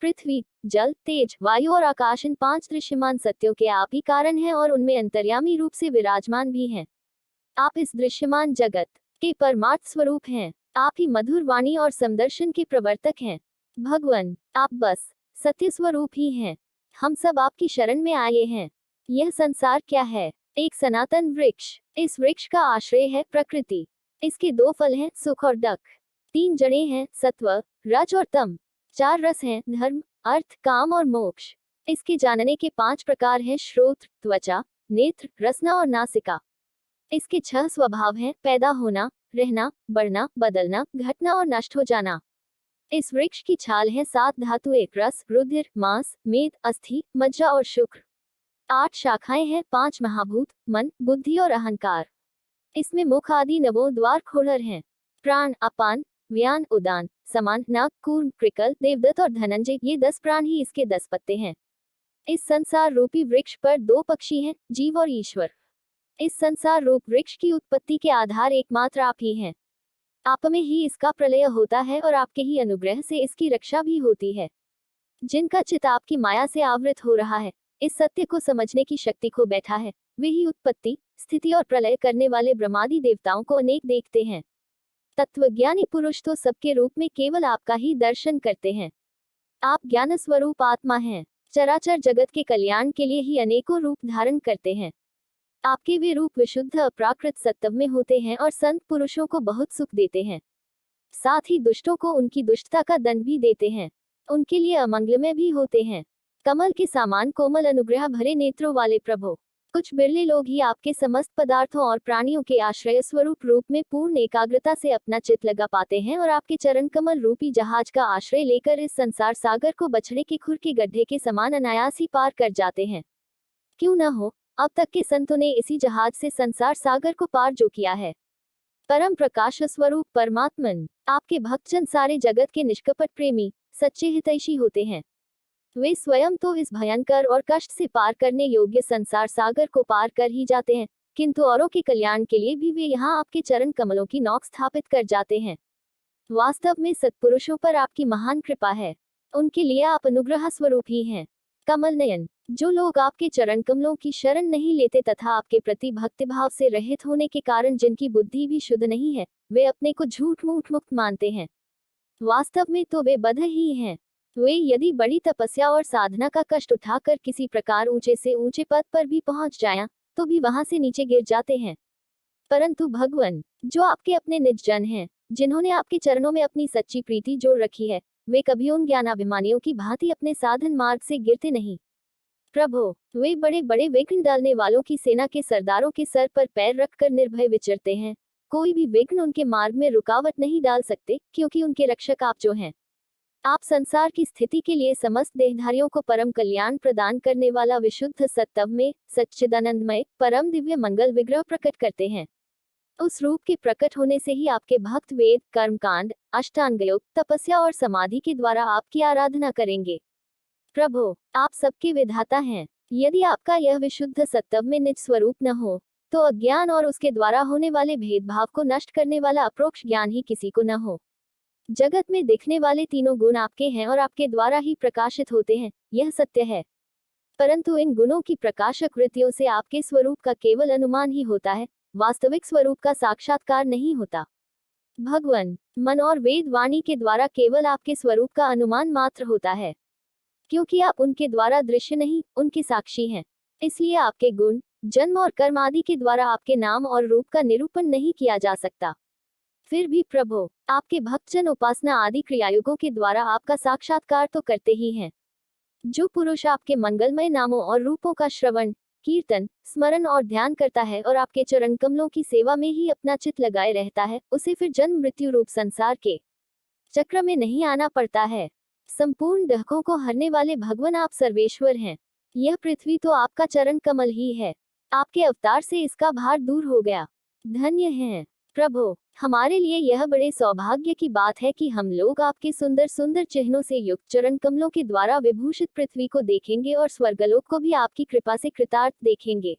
पृथ्वी, जल, तेज, वायु और आकाश इन 5 दृश्यमान सत्यों के आप ही कारण हैं और उनमें अंतर्यामी रूप से विराजमान भी हैं। आप इस दृश्यमान जगत के परमार्थ स्वरूप हैं। आप ही मधुर वाणी और समदर्शन के प्रवर्तक हैं। भगवान, आप बस सत्य स्वरूप ही हैं। हम सब आपकी शरण में आए हैं। यह संसार क्या है? एक सनातन वृक्ष। इस वृक्ष का आश्रय है प्रकृति। इसके 2 फल हैं, सुख और दुख। 3 जड़ें हैं, सत्व, रज और तम। 4 रस हैं, धर्म, अर्थ, काम और मोक्ष। इसके जानने के 5 प्रकार हैं, श्रोत्र, त्वचा, नेत्र, रसना और नासिका। इसके 6 स्वभाव हैं, पैदा होना, रहना, बढ़ना, बदलना, घटना और नष्ट हो जाना। इस वृक्ष की छाल है 7 धातु, एक रस, रुधिर, मांस, मेद, अस्थि, मज्जा और शुक्र। 8 शाखाएं हैं, 5 महाभूत, मन, बुद्धि और अहंकार। इसमें मुख आदि 9 द्वार खोलर हैं। प्राण, अपान, व्यान, उदान, समान, नाग, कूर्म, कृकल, देवदत्त और धनंजय, ये 10 प्राण ही इसके 10 पत्ते हैं। इस संसार रूपी वृक्ष पर 2 पक्षी हैं, जीव और ईश्वर। इस संसार रूप वृक्ष की उत्पत्ति के आधार एकमात्र आप ही हैं। आप में ही इसका प्रलय होता है और आपके ही अनुग्रह से इसकी रक्षा भी होती है। जिनका चित्त आपकी माया से आवृत हो रहा है, इस सत्य को समझने की शक्ति खो बैठा है, वे ही उत्पत्ति, स्थिति और प्रलय करने वाले ब्रह्मादि देवताओं को अनेक देखते हैं। तत्वज्ञानी पुरुष तो सबके रूप में केवल आपका ही दर्शन करते हैं। आप ज्ञान स्वरूप आत्मा हैं। चराचर जगत के कल्याण के लिए ही अनेकों रूप धारण करते हैं। आपके वे रूप विशुद्ध अप्राकृत सत्व में होते हैं और संत पुरुषों को बहुत सुख देते हैं। साथ ही दुष्टों को उनकी दुष्टता का दंड भी देते हैं। उनके लिए अमंगलमय भी होते हैं। कमल के समान कोमल अनुग्रह भरे नेत्रों वाले प्रभु, कुछ बिरले लोग ही आपके समस्त पदार्थों और प्राणियों के आश्रय स्वरूप रूप में पूर्ण एकाग्रता से अपना चित्त लगा पाते हैं और आपके चरण कमल रूपी जहाज का आश्रय लेकर इस संसार सागर को बछड़े के खुर के गड्ढे के समान अनायास ही पार कर जाते हैं। क्यों न हो, अब तक के संतों ने इसी जहाज से संसार सागर को पार जो किया है। परम प्रकाश स्वरूप परमात्मन, आपके भक्तजन सारे जगत के निष्कपट प्रेमी, सच्चे हितैषी होते हैं। वे स्वयं तो इस भयंकर और कष्ट से पार करने योग्य संसार सागर को पार कर ही जाते हैं, किंतु औरों के कल्याण के लिए भी वे यहाँ आपके चरण कमलों की नौक स्थापित कर जाते हैं। वास्तव में सत्पुरुषों पर आपकी महान कृपा है। उनके लिए आप अनुग्रह स्वरूप ही हैं। कमल नयन, जो लोग आपके चरण कमलों की शरण नहीं लेते तथा आपके प्रति भक्तिभाव से रहित होने के कारण जिनकी बुद्धि भी शुद्ध नहीं है, वे अपने को झूठ मूठ मुक्त मानते हैं। वास्तव में तो वे बद्ध ही हैं। वे यदि बड़ी तपस्या और साधना का कष्ट उठाकर किसी प्रकार ऊंचे से ऊंचे पद पर भी पहुंच जाएं, तो भी वहां से नीचे गिर जाते हैं। परंतु भगवान, जो आपके अपने निज जन हैं, जिन्होंने आपके चरणों में अपनी सच्ची प्रीति जोड़ रखी है, वे कभी उन ज्ञानाभिमानियों की भांति अपने साधन मार्ग से गिरते नहीं। प्रभु, वे बड़े बड़े विघ्न डालने वालों की सेना के सरदारों के सर पर पैर रखकर निर्भय विचरते हैं। कोई भी विघ्न उनके मार्ग में रुकावट नहीं डाल सकते, क्योंकि उनके रक्षक आप जो हैं। आप संसार की स्थिति के लिए समस्त देहधारियों को परम कल्याण प्रदान करने वाला विशुद्ध सत्व में सच्चिदानंदमय परम दिव्य मंगल विग्रह प्रकट करते हैं। उस रूप के प्रकट होने से ही आपके भक्त वेद, कर्मकांड, अष्टांग योग, तपस्या और समाधि के द्वारा आपकी आराधना करेंगे। प्रभु, आप सबके विधाता हैं। यदि आपका यह विशुद्ध सत्व में निज स्वरूप न हो, तो अज्ञान और उसके द्वारा होने वाले भेदभाव को नष्ट करने वाला अप्रोक्ष ज्ञान ही किसी को न हो। जगत में दिखने वाले तीनों गुण आपके हैं और आपके द्वारा ही प्रकाशित होते हैं, यह सत्य है। परंतु इन गुणों की प्रकाशक वृत्तियों से आपके स्वरूप का केवल अनुमान ही होता है, वास्तविक स्वरूप का साक्षात्कार नहीं होता। भगवान, मन और वेद वाणी के द्वारा केवल आपके स्वरूप का अनुमान मात्र होता है, क्योंकि आप उनके द्वारा दृश्य नहीं, उनके साक्षी हैं। इसलिए आपके गुण, जन्म और कर्म आदि के द्वारा आपके नाम और रूप का निरूपण नहीं किया जा सकता। फिर भी प्रभु, आपके भक्तजन उपासना आदि क्रियायुगों के द्वारा आपका साक्षात्कार तो करते ही हैं। जो पुरुष आपके मंगलमय नामों और रूपों का श्रवण, कीर्तन, स्मरण और ध्यान करता है और आपके चरण कमलों की सेवा में ही अपना चित्त लगाए रहता है, उसे फिर जन्म मृत्यु रूप संसार के चक्र में नहीं आना पड़ता है। संपूर्ण दहकों को हरने वाले भगवान आप सर्वेश्वर हैं। यह पृथ्वी तो आपका चरण कमल ही है। आपके अवतार से इसका भार दूर हो गया। धन्य हैं प्रभु। हमारे लिए यह बड़े सौभाग्य की बात है कि हम लोग आपके सुंदर सुंदर चिन्हों से युक्त चरण कमलों के द्वारा विभूषित पृथ्वी को देखेंगे और स्वर्गलोक को भी आपकी कृपा से कृतार्थ देखेंगे।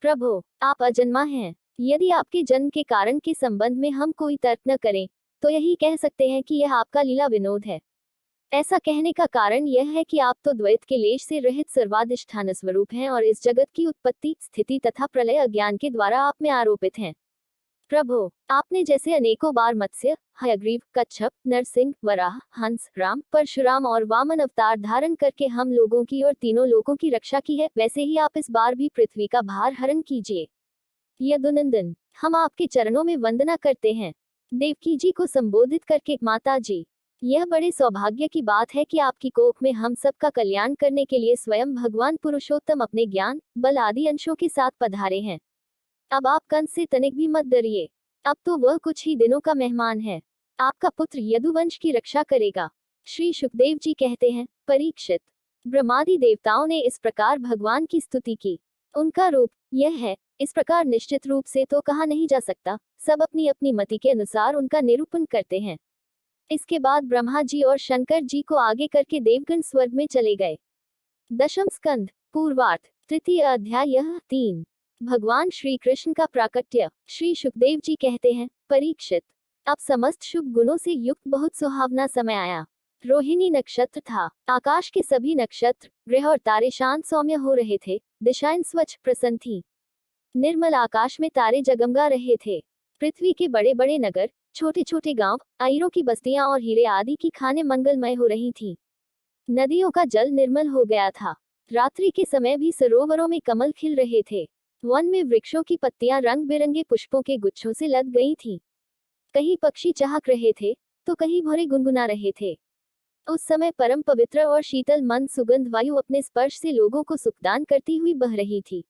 प्रभु, आप अजन्मा हैं। यदि आपके जन्म के कारण के संबंध में हम कोई तर्क न करें, तो यही कह सकते हैं कि यह आपका लीला विनोद है। ऐसा कहने का कारण यह है कि आप तो द्वैत के लेश से रहित सर्वाधिष्ठान स्वरूप हैं और इस जगत की उत्पत्ति, स्थिति तथा प्रलय अज्ञान के द्वारा आप में आरोपित हैं। प्रभु, आपने जैसे अनेकों बार मत्स्य, हयग्रीव, कच्छप, नरसिंह, वराह, हंस, राम, परशुराम और वामन अवतार धारण करके हम लोगों की और तीनों लोगों की रक्षा की है, वैसे ही आप इस बार भी पृथ्वी का भार हरण कीजिए। यदुनंदन, हम आपके चरणों में वंदना करते हैं। देवकी जी को संबोधित करके माता जी, यह बड़े सौभाग्य की बात है कि आपकी कोख में हम सबका कल्याण करने के लिए स्वयं भगवान पुरुषोत्तम अपने ज्ञान, बल आदि अंशों के साथ पधारे हैं। अब आप कंस से तनिक भी मत डरिए। अब तो वह कुछ ही दिनों का मेहमान है। आपका पुत्र यदुवंश की रक्षा करेगा। श्री सुखदेव जी कहते हैं, परीक्षित, ब्रह्मादि देवताओं ने इस प्रकार भगवान की स्तुति की। उनका रूप यह है, इस प्रकार निश्चित रूप से तो कहा नहीं जा सकता। सब अपनी अपनी मति के अनुसार उनका निरूपण करते हैं। इसके बाद ब्रह्मा जी और शंकर जी को आगे करके देवगण स्वर्ग में चले गए। दशम स्कंद, पूर्वार्ध, तृतीय अध्याय 3। भगवान श्री कृष्ण का प्राकट्य। श्री सुखदेव जी कहते हैं, परीक्षित, अब समस्त शुभ गुणों से युक्त बहुत सुहावना समय आया। रोहिणी नक्षत्र था। आकाश के सभी नक्षत्र, ग्रह और तारे शांत सौम्य हो रहे थे। दिशाएं स्वच्छ प्रसन्न थी। निर्मल आकाश में तारे जगमगा रहे थे। पृथ्वी के बड़े बड़े नगर, छोटे छोटे गांव, आयरों की बस्तियां और हीरे आदि की खानें मंगलमय हो रही थीं। नदियों का जल निर्मल हो गया था। रात्रि के समय भी सरोवरों में कमल खिल रहे थे। वन में वृक्षों की पत्तियां रंग बिरंगे पुष्पों के गुच्छों से लद गई थीं। कहीं पक्षी चहक रहे थे, तो कहीं भौरे गुनगुना रहे थे। उस समय परम पवित्र और शीतल मंद सुगंध वायु अपने स्पर्श से लोगों को सुखदान करती हुई बह रही थी।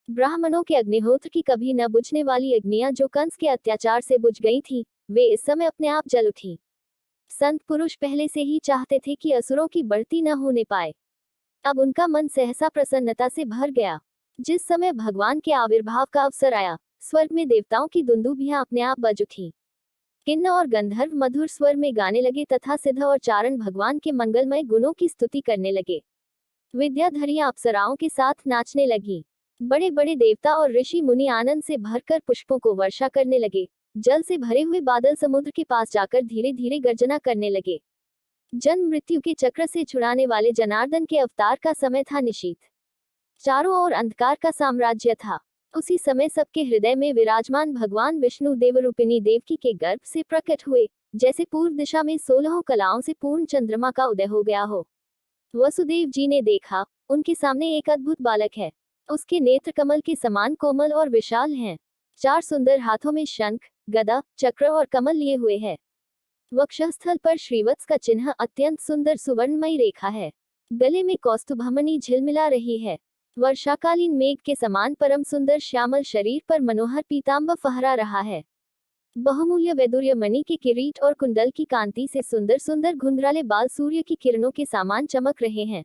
ब्राह्मणों के अग्निहोत्र की कभी न बुझने वाली अग्नियां जो कंस के अत्याचार से बुझ गई थीं, वे इस समय अपने आप जल उठी। संत पुरुष पहले से ही चाहते थे कि असुरों की बढ़ती न होने पाए। अब उनका मन सहसा प्रसन्नता से भर गया। जिस समय भगवान के आविर्भाव का अवसर आया, स्वर्ग में देवताओं की दुंदुभियां अपने आप बज उठी। किन्नर और गंधर्व मधुर स्वर में गाने लगे तथा सिद्ध और चारण भगवान के मंगलमय गुणों की स्तुति करने लगे। विद्याधरियां अप्सराओं के साथ नाचने लगी। बड़े बड़े देवता और ऋषि मुनि आनंद से भरकर पुष्पों को वर्षा करने लगे। जल से भरे हुए बादल समुद्र के पास जाकर धीरे धीरे गर्जना करने लगे। जन्म मृत्यु के चक्र से छुड़ाने वाले जनार्दन के अवतार का समय था निशीथ। चारों ओर अंधकार का साम्राज्य था। उसी समय सबके हृदय में विराजमान भगवान विष्णु देवरूपिणी देवकी के गर्भ से प्रकट हुए, जैसे पूर्व दिशा में 16 कलाओं से पूर्ण चंद्रमा का उदय हो गया हो। वसुदेव जी ने देखा, उनके सामने एक अद्भुत बालक है। उसके नेत्र कमल के समान कोमल और विशाल हैं। 4 सुंदर हाथों में शंख, गदा, चक्र और कमल लिए हुए है। वक्षस्थल पर श्रीवत्स का चिन्ह अत्यंत सुंदर सुवर्णमयी रेखा है। गले में कौस्तुभमणि झिलमिला रही है। वर्षाकालीन मेघ के समान परम सुंदर श्यामल शरीर पर मनोहर पीतांबर फहरा रहा है। बहुमूल्य वैदुर्य मणि के किरीट और कुंडल की कांति से सुंदर सुंदर घुंघराले बाल सूर्य की किरणों के समान चमक रहे हैं।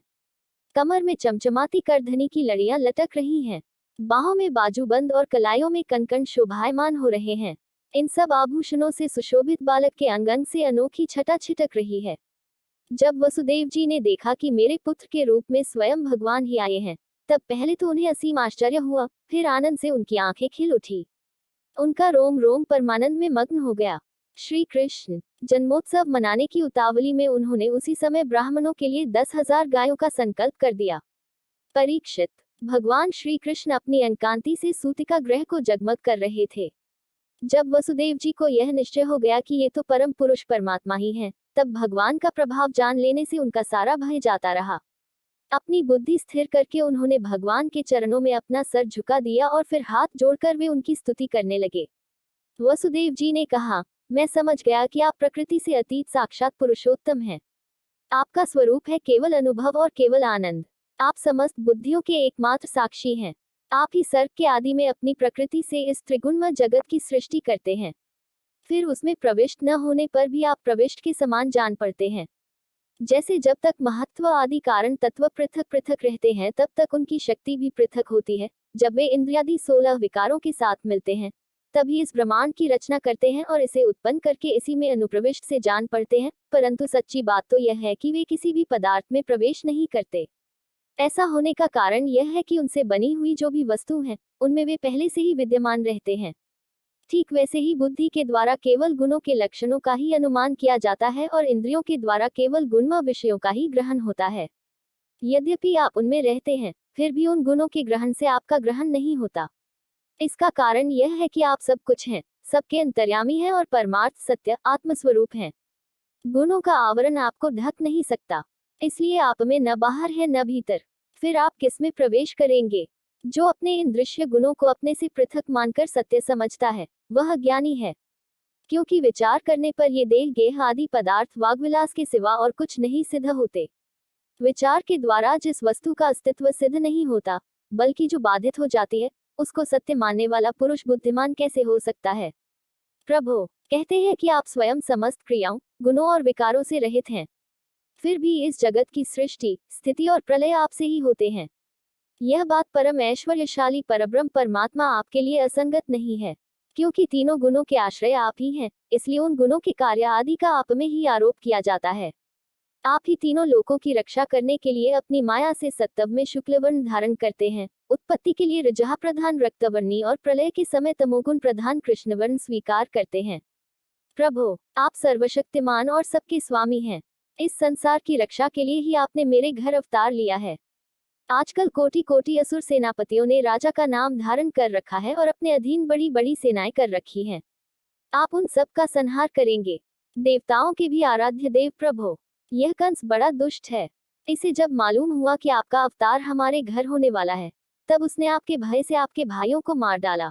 कमर में चमचमाती करधनी की लड़ियां लटक रही हैं। बाहों में बाजूबंद और कलाइयों में कनकन शोभायमान हो रहे हैं। इन सब आभूषणों से सुशोभित बालक के अंग अंग से अनोखी छटा छिटक रही है। जब वसुदेव जी ने देखा कि मेरे पुत्र के रूप में स्वयं भगवान ही आए हैं, तब पहले तो उन्हें असीम आश्चर्य हुआ, फिर आनंद से उनकी आंखें खिल उठी। उनका रोम रोम परमानंद में मग्न हो गया। श्री कृष्ण जन्मोत्सव मनाने की उतावली में उन्होंने उसी समय ब्राह्मणों के लिए 10,000 गायों का संकल्प कर दिया। परीक्षित, भगवान श्री कृष्ण अपनी अनकांति से सूतिका ग्रह को जगमग कर रहे थे। जब वसुदेव जी को यह निश्चय हो गया कि ये तो परम पुरुष परमात्मा ही हैं, तब भगवान का प्रभाव जान लेने से उनका सारा भय जाता रहा। अपनी बुद्धि स्थिर करके उन्होंने भगवान के चरणों में अपना सर झुका दिया और फिर हाथ जोड़कर वे उनकी स्तुति करने लगे। वसुदेव जी ने कहा, मैं समझ गया कि आप प्रकृति से अतीत साक्षात पुरुषोत्तम हैं। आपका स्वरूप है केवल अनुभव और केवल आनंद। आप समस्त बुद्धियों के एकमात्र साक्षी हैं। आप ही सर्ग के आदि में अपनी प्रकृति से इस त्रिगुणमय जगत की सृष्टि करते हैं। फिर उसमें प्रविष्ट न होने पर भी आप प्रविष्ट के समान जान पड़ते हैं। जैसे जब तक महत्व आदि कारण तत्व पृथक पृथक रहते हैं तब तक उनकी शक्ति भी पृथक होती है। जब वे इंद्रियादि 16 विकारों के साथ मिलते हैं तभी इस ब्रह्मांड की रचना करते हैं और इसे उत्पन्न करके इसी में अनुप्रविष्ट से जान पड़ते हैं। परंतु सच्ची बात तो यह है कि वे किसी भी पदार्थ में प्रवेश नहीं करते। ऐसा होने का कारण यह है कि उनसे बनी हुई जो भी वस्तु है उनमें वे पहले से ही विद्यमान रहते हैं। ठीक वैसे ही बुद्धि के द्वारा केवल गुणों के लक्षणों का ही अनुमान किया जाता है और इंद्रियों के द्वारा केवल गुणमय विषयों का ही ग्रहण होता है। यद्यपि आप उनमें रहते हैं फिर भी उन गुणों के ग्रहण से आपका ग्रहण नहीं होता। इसका कारण यह है कि आप सब कुछ हैं, सबके अंतर्यामी हैं और परमार्थ सत्य आत्मस्वरूप हैं। गुणों का आवरण आपको ढक नहीं सकता, इसलिए आप में न बाहर है न भीतर। फिर आप किसमें प्रवेश करेंगे? जो अपने इन दृश्य गुणों को अपने से पृथक मानकर सत्य समझता है वह ज्ञानी है। क्योंकि विचार करने पर ये देह गेह आदि पदार्थ वाग्विलास के सिवा और कुछ नहीं सिद्ध होते। विचार के द्वारा जिस वस्तु का अस्तित्व सिद्ध नहीं होता बल्कि जो बाधित हो जाती है उसको सत्य मानने वाला पुरुष बुद्धिमान कैसे हो सकता है? प्रभु कहते हैं कि आप स्वयं समस्त क्रियाओं, गुणों और विकारों से रहित हैं। फिर भी इस जगत की सृष्टि, स्थिति और प्रलय आपसे ही होते हैं। यह बात परम ऐश्वर्यशाली परब्रह्म परमात्मा आपके लिए असंगत नहीं है। क्योंकि तीनों गुणों के आश्रय आप ही हैं, इसलिए उन गुणों के कार्य आदि का आप में ही आरोप किया जाता है। आप ही तीनों लोकों की रक्षा करने के लिए अपनी माया से सत्तव में शुक्लवर्ण धारण करते हैं, उत्पत्ति के लिए रजह प्रधान रक्तवर्णी और प्रलय के समय तमोगुण प्रधान कृष्णवर्ण स्वीकार करते हैं। प्रभु आप सर्वशक्तिमान और सबके स्वामी हैं। इस संसार की रक्षा के लिए ही आपने मेरे घर अवतार लिया है। आजकल कोटि कोटि असुर सेनापतियों ने राजा का नाम धारण कर रखा है और अपने अधीन बड़ी बड़ी सेनाएं कर रखी हैं। आप उन सब का संहार करेंगे। देवताओं के भी आराध्य देव प्रभु, यह कंस बड़ा दुष्ट है। इसे जब मालूम हुआ कि आपका अवतार हमारे घर होने वाला है तब उसने आपके भय से आपके भाइयों को मार डाला।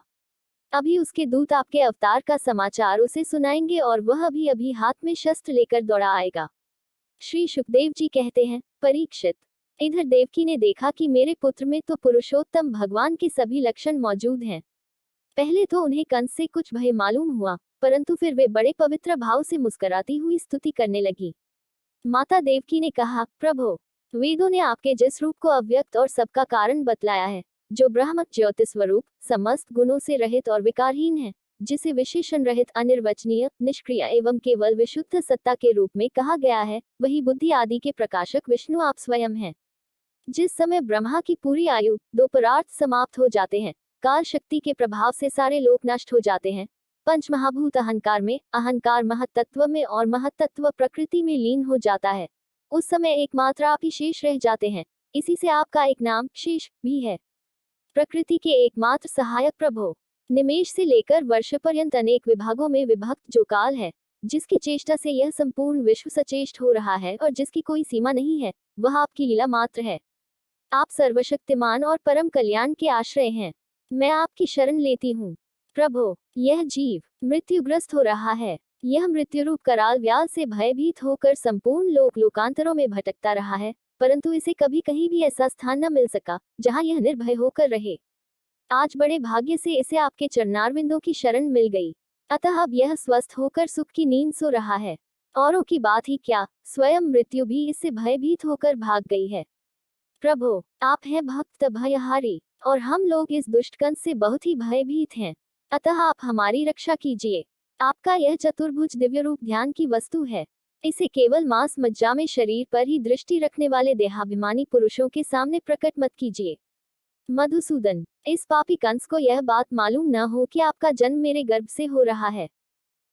अभी उसके दूत आपके अवतार का समाचार उसे सुनाएंगे और वह अभी अभी हाथ में शस्त्र लेकर दौड़ा आएगा। श्री सुखदेव जी कहते हैं, परीक्षित, इधर देवकी ने देखा कि मेरे पुत्र में तो पुरुषोत्तम भगवान के सभी लक्षण मौजूद हैं। पहले तो उन्हें कंस से कुछ भय मालूम हुआ, परंतु फिर वे बड़े पवित्र भाव से मुस्कुराती हुई स्तुति करने लगी। माता देवकी ने कहा, प्रभु वेदों ने आपके जिस रूप को अव्यक्त और सबका कारण बतलाया है, जो ब्रह्म ज्योति स्वरूप, समस्त गुणों से रहित और विकारहीन है, जिसे विशेषण रहित, अनिर्वचनीय, निष्क्रिय एवं केवल विशुद्ध सत्ता के रूप में कहा गया है, वही बुद्धि आदि के प्रकाशक विष्णु आप स्वयं हैं। जिस समय ब्रह्मा की पूरी आयु, दो परार्थ समाप्त हो जाते हैं, काल शक्ति के प्रभाव से सारे लोक नष्ट हो जाते हैं, पंच महाभूत अहंकार में, अहंकार महत्तत्व में और महत्तत्व प्रकृति में लीन हो जाता है, उस समय एकमात्र आप ही शेष रह जाते हैं। इसी से आपका एक नाम शेष भी है। प्रकृति के एकमात्र सहायक प्रभु, निमेष से लेकर वर्ष पर्यंत अनेक विभागों में विभक्त जो काल है, जिसकी चेष्टा से यह संपूर्ण विश्व सचेष्ट हो रहा है और जिसकी कोई सीमा नहीं है, वह आपकी लीला मात्र है। आप सर्वशक्तिमान और परम कल्याण के आश्रय हैं। मैं आपकी शरण लेती हूँ। प्रभु यह जीव मृत्युग्रस्त हो रहा है। यह मृत्यु रूप कराल व्याल से भयभीत होकर संपूर्ण लोक लोकांतरों में भटकता रहा है, परंतु इसे कभी कहीं भी ऐसा स्थान न मिल सका जहाँ यह निर्भय होकर रहे। आज बड़े भाग्य से इसे आपके चरणारविंदों की शरण मिल गई, अतः अब यह स्वस्थ होकर सुख की नींद सो रहा है। औरों की बात ही क्या, स्वयं मृत्यु भी इससे भयभीत होकर भाग गई है। प्रभु आप हैं भक्त भयहारी और हम लोग इस दुष्टकंस से बहुत ही भयभीत हैं, अतः आप हमारी रक्षा कीजिए। आपका यह चतुर्भुज दिव्य रूप ध्यान की वस्तु है। इसे केवल मांस मज्जा में शरीर पर ही दृष्टि रखने वाले देहाभिमानी पुरुषों के सामने प्रकट मत कीजिए। मधुसूदन इस पापी कंस को यह बात मालूम न हो कि आपका जन्म मेरे गर्भ से हो रहा है।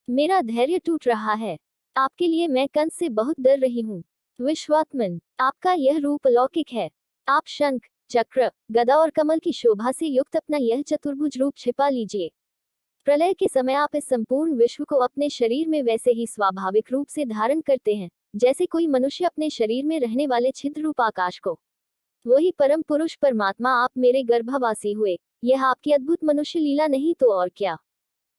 मेरा धैर्य टूट रहा है। आपके लिए मैं कंस से बहुत डर रही हूँ। विश्वात्मन आपका यह रूप अलौकिक है। आप शंख चक्र, गदा और कमल की शोभा से युक्त अपना यह चतुर्भुज रूप छिपा लीजिए। प्रलय के समय आप इस संपूर्ण विश्व को अपने शरीर में वैसे ही स्वाभाविक रूप से धारण करते हैं जैसे कोई मनुष्य अपने शरीर में रहने वाले छिद्र रूप आकाश को। वही परम पुरुष परमात्मा आप मेरे गर्भवासी हुए। यह आपकी अद्भुत मनुष्य लीला नहीं तो और क्या।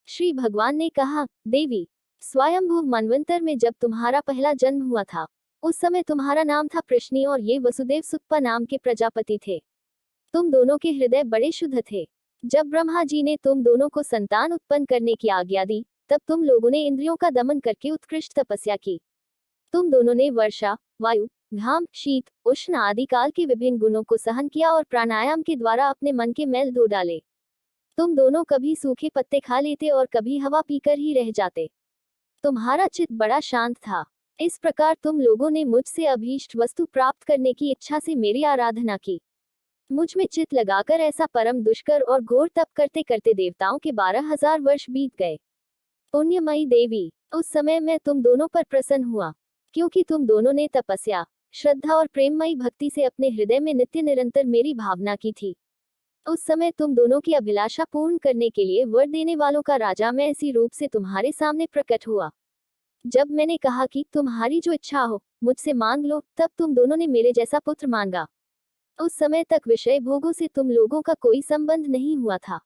श्री भगवान ने कहा, देवी, स्वयंभू मनवंतर में जब तुम्हारा पहला जन्म हुआ था, उस समय तुम्हारा नाम था प्रश्नि और ये वसुदेव सुतपा नाम के प्रजापति थे। तुम दोनों के हृदय बड़े शुद्ध थे। जब ब्रह्मा जी ने तुम दोनों को संतान उत्पन्न करने की आज्ञा दी, तब तुम लोगों ने इंद्रियों का दमन करके उत्कृष्ट तपस्या की। तुम दोनों ने वर्षा, वायु, घाम, शीत, उष्ण आदि काल के विभिन्न गुणों को सहन किया और प्राणायाम के द्वारा अपने मन के मैल धो डाले। तुम दोनों कभी सूखे पत्ते खा लेते और कभी हवा पीकर ही रह जाते। तुम्हारा चित्त बड़ा शांत था। इस प्रकार तुम लोगों ने मुझसे अभीष्ट वस्तु प्राप्त करने की इच्छा से मेरी आराधना की। मुझ में चित्त लगाकर ऐसा परम दुष्कर और घोर तप करते करते देवताओं के 12,000 वर्ष बीत गए। पुण्यमयी देवी, उस समय मैं तुम दोनों पर प्रसन्न हुआ, क्योंकि तुम दोनों ने तपस्या, श्रद्धा और प्रेममयी भक्ति से अपने हृदय में नित्य निरंतर मेरी भावना की थी। उस समय तुम दोनों की अभिलाषा पूर्ण करने के लिए वर देने वालों का राजा मैं इसी रूप से तुम्हारे सामने प्रकट हुआ। जब मैंने कहा कि तुम्हारी जो इच्छा हो मुझसे मांग लो, तब तुम दोनों ने मेरे जैसा पुत्र मांगा। उस समय तक विषय भोगों से तुम लोगों का कोई संबंध नहीं हुआ था।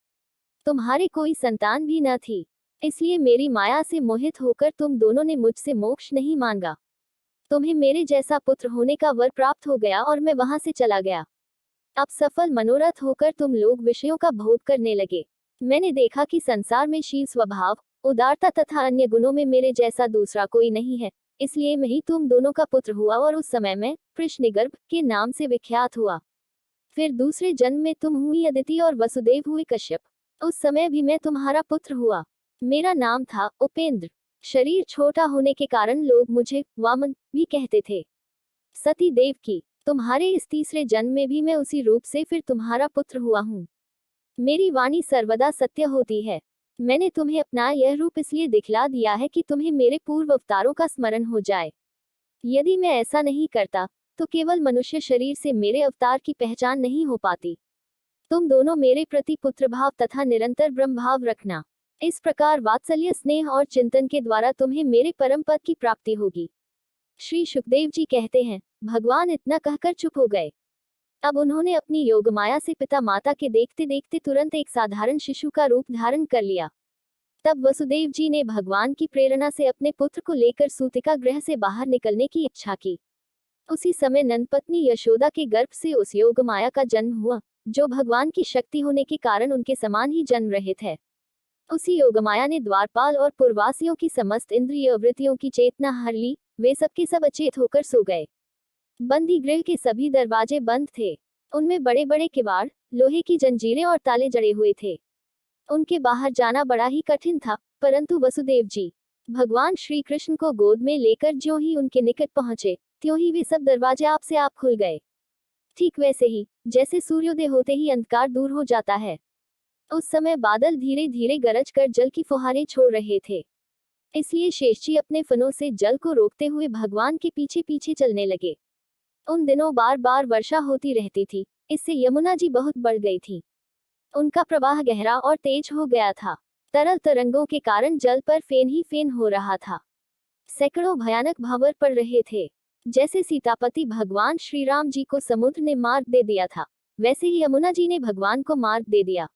तुम्हारे कोई संतान भी न थी। इसलिए मेरी माया से मोहित होकर तुम दोनों ने मुझसे मोक्ष नहीं मांगा। तुम्हें मेरे जैसा पुत्र होने का वर प्राप्त हो गया और मैं वहां से चला गया। अब सफल मनोरथ होकर तुम लोग विषयों का भोग करने लगे। मैंने देखा कि संसार में शील स्वभाव, उदारता तथा अन्य गुणों में मेरे जैसा दूसरा कोई नहीं है। इसलिए मैं ही तुम दोनों का पुत्र हुआ और उस समय मैं कृष्णगर्भ के नाम से विख्यात हुआ। फिर दूसरे जन्म में तुम हुई अदिति और वसुदेव हुए कश्यप। उस समय भी मैं तुम्हारा पुत्र हुआ। मेरा नाम था उपेंद्र। शरीर छोटा होने के कारण लोग मुझे वामन भी कहते थे। सती देव की, तुम्हारे इस तीसरे जन्म में भी मैं उसी रूप से फिर तुम्हारा पुत्र हुआ हूँ। मेरी वाणी सर्वदा सत्य होती है। मैंने तुम्हें अपना यह रूप इसलिए दिखला दिया है कि तुम्हें मेरे पूर्व अवतारों का स्मरण हो जाए। यदि मैं ऐसा नहीं करता तो केवल मनुष्य शरीर से मेरे अवतार की पहचान नहीं हो पाती। तुम दोनों मेरे प्रति पुत्र भाव तथा निरंतर ब्रह्म भाव रखना। इस प्रकार वात्सल्य, स्नेह और चिंतन के द्वारा तुम्हें मेरे परम पद की प्राप्ति होगी। श्री सुखदेव जी कहते हैं, भगवान इतना कहकर चुप हो गए। अब उन्होंने अपनी योग माया से पिता माता के देखते देखते तुरंत एक साधारण शिशु का रूप धारण कर लिया। तब वसुदेव जी ने भगवान की प्रेरणा से अपने पुत्र को लेकर सूतिका गृह से बाहर निकलने की इच्छा की। उसी समय नंदपत्नी यशोदा के गर्भ से उस योग माया का जन्म हुआ, जो भगवान की शक्ति होने के कारण उनके समान ही जन्म रहित है। उसी योगमाया ने द्वारपाल और पुरवासियों की समस्त इंद्रिय वृत्तियों की चेतना हर ली। वे सबके सब अचेत होकर सो गए। बंदी गृह के सभी दरवाजे बंद थे। उनमें बड़े बड़े किवाड़, लोहे की जंजीरें और ताले जड़े हुए थे। उनके बाहर जाना बड़ा ही कठिन था, परंतु वसुदेव जी भगवान श्री कृष्ण को गोद में लेकर ज्यों ही उनके निकट पहुंचे, त्यों ही वे सब दरवाजे आप से आप खुल गए। ठीक वैसे ही जैसे सूर्योदय होते ही अंधकार दूर हो जाता है। उस समय बादल धीरे धीरे गरज कर जल की फुहारें छोड़ रहे थे। इसलिए शेषजी अपने फनों से जल को रोकते हुए भगवान के पीछे पीछे चलने लगे। उन दिनों बार बार वर्षा होती रहती थी, इससे यमुना जी बहुत बढ़ गई थी। उनका प्रवाह गहरा और तेज हो गया था। तरल तरंगों के कारण जल पर फेन ही फेन हो रहा था। सैकड़ों भयानक भंवर पड़ रहे थे। जैसे सीतापति भगवान श्री राम जी को समुद्र ने मार्ग दे दिया था, वैसे ही यमुना जी ने भगवान को मार्ग दे दिया।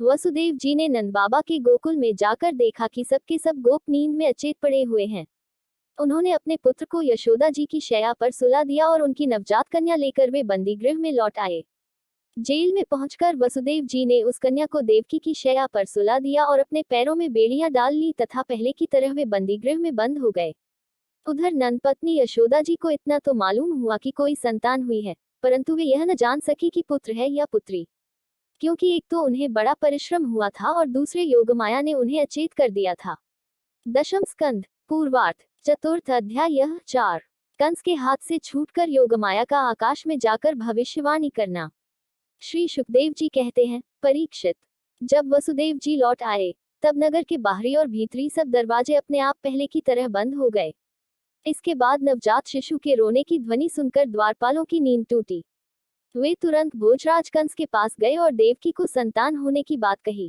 वसुदेव जी ने नंद बाबा के गोकुल में जाकर देखा कि सबके सब गोप नींद में अचेत पड़े हुए हैं। उन्होंने अपने पुत्र को यशोदा जी की शैया पर सुला दिया और उनकी नवजात कन्या लेकर वे बंदी गृह में लौट आए। जेल में पहुंचकर वसुदेव जी ने उस कन्या को देवकी की शैया पर सुला दिया और अपने पैरों में बेड़ियां डाल ली तथा पहले की तरह वे बंदी गृह में बंद हो गए। उधर नंदपत्नी यशोदा जी को इतना तो मालूम हुआ कि कोई संतान हुई है, परंतु वे यह न जान सकी कि पुत्र है या पुत्री, क्योंकि एक तो उन्हें बड़ा परिश्रम हुआ था और दूसरे योगमाया ने उन्हें अचेत कर दिया था। दशम स्कंद पूर्वार्ध चतुर्थ अध्याय। यह 4 कंस के हाथ से छूटकर योगमाया का आकाश में जाकर भविष्यवाणी करना। श्री सुखदेव जी कहते हैं, परीक्षित, जब वसुदेव जी लौट आए, तब नगर के बाहरी और भीतरी सब दरवाजे अपने आप पहले की तरह बंद हो गए। इसके बाद नवजात शिशु के रोने की ध्वनि सुनकर द्वारपालों की नींद टूटी। वे तुरंत भोजराज कंस के पास गए और देवकी को संतान होने की बात कही।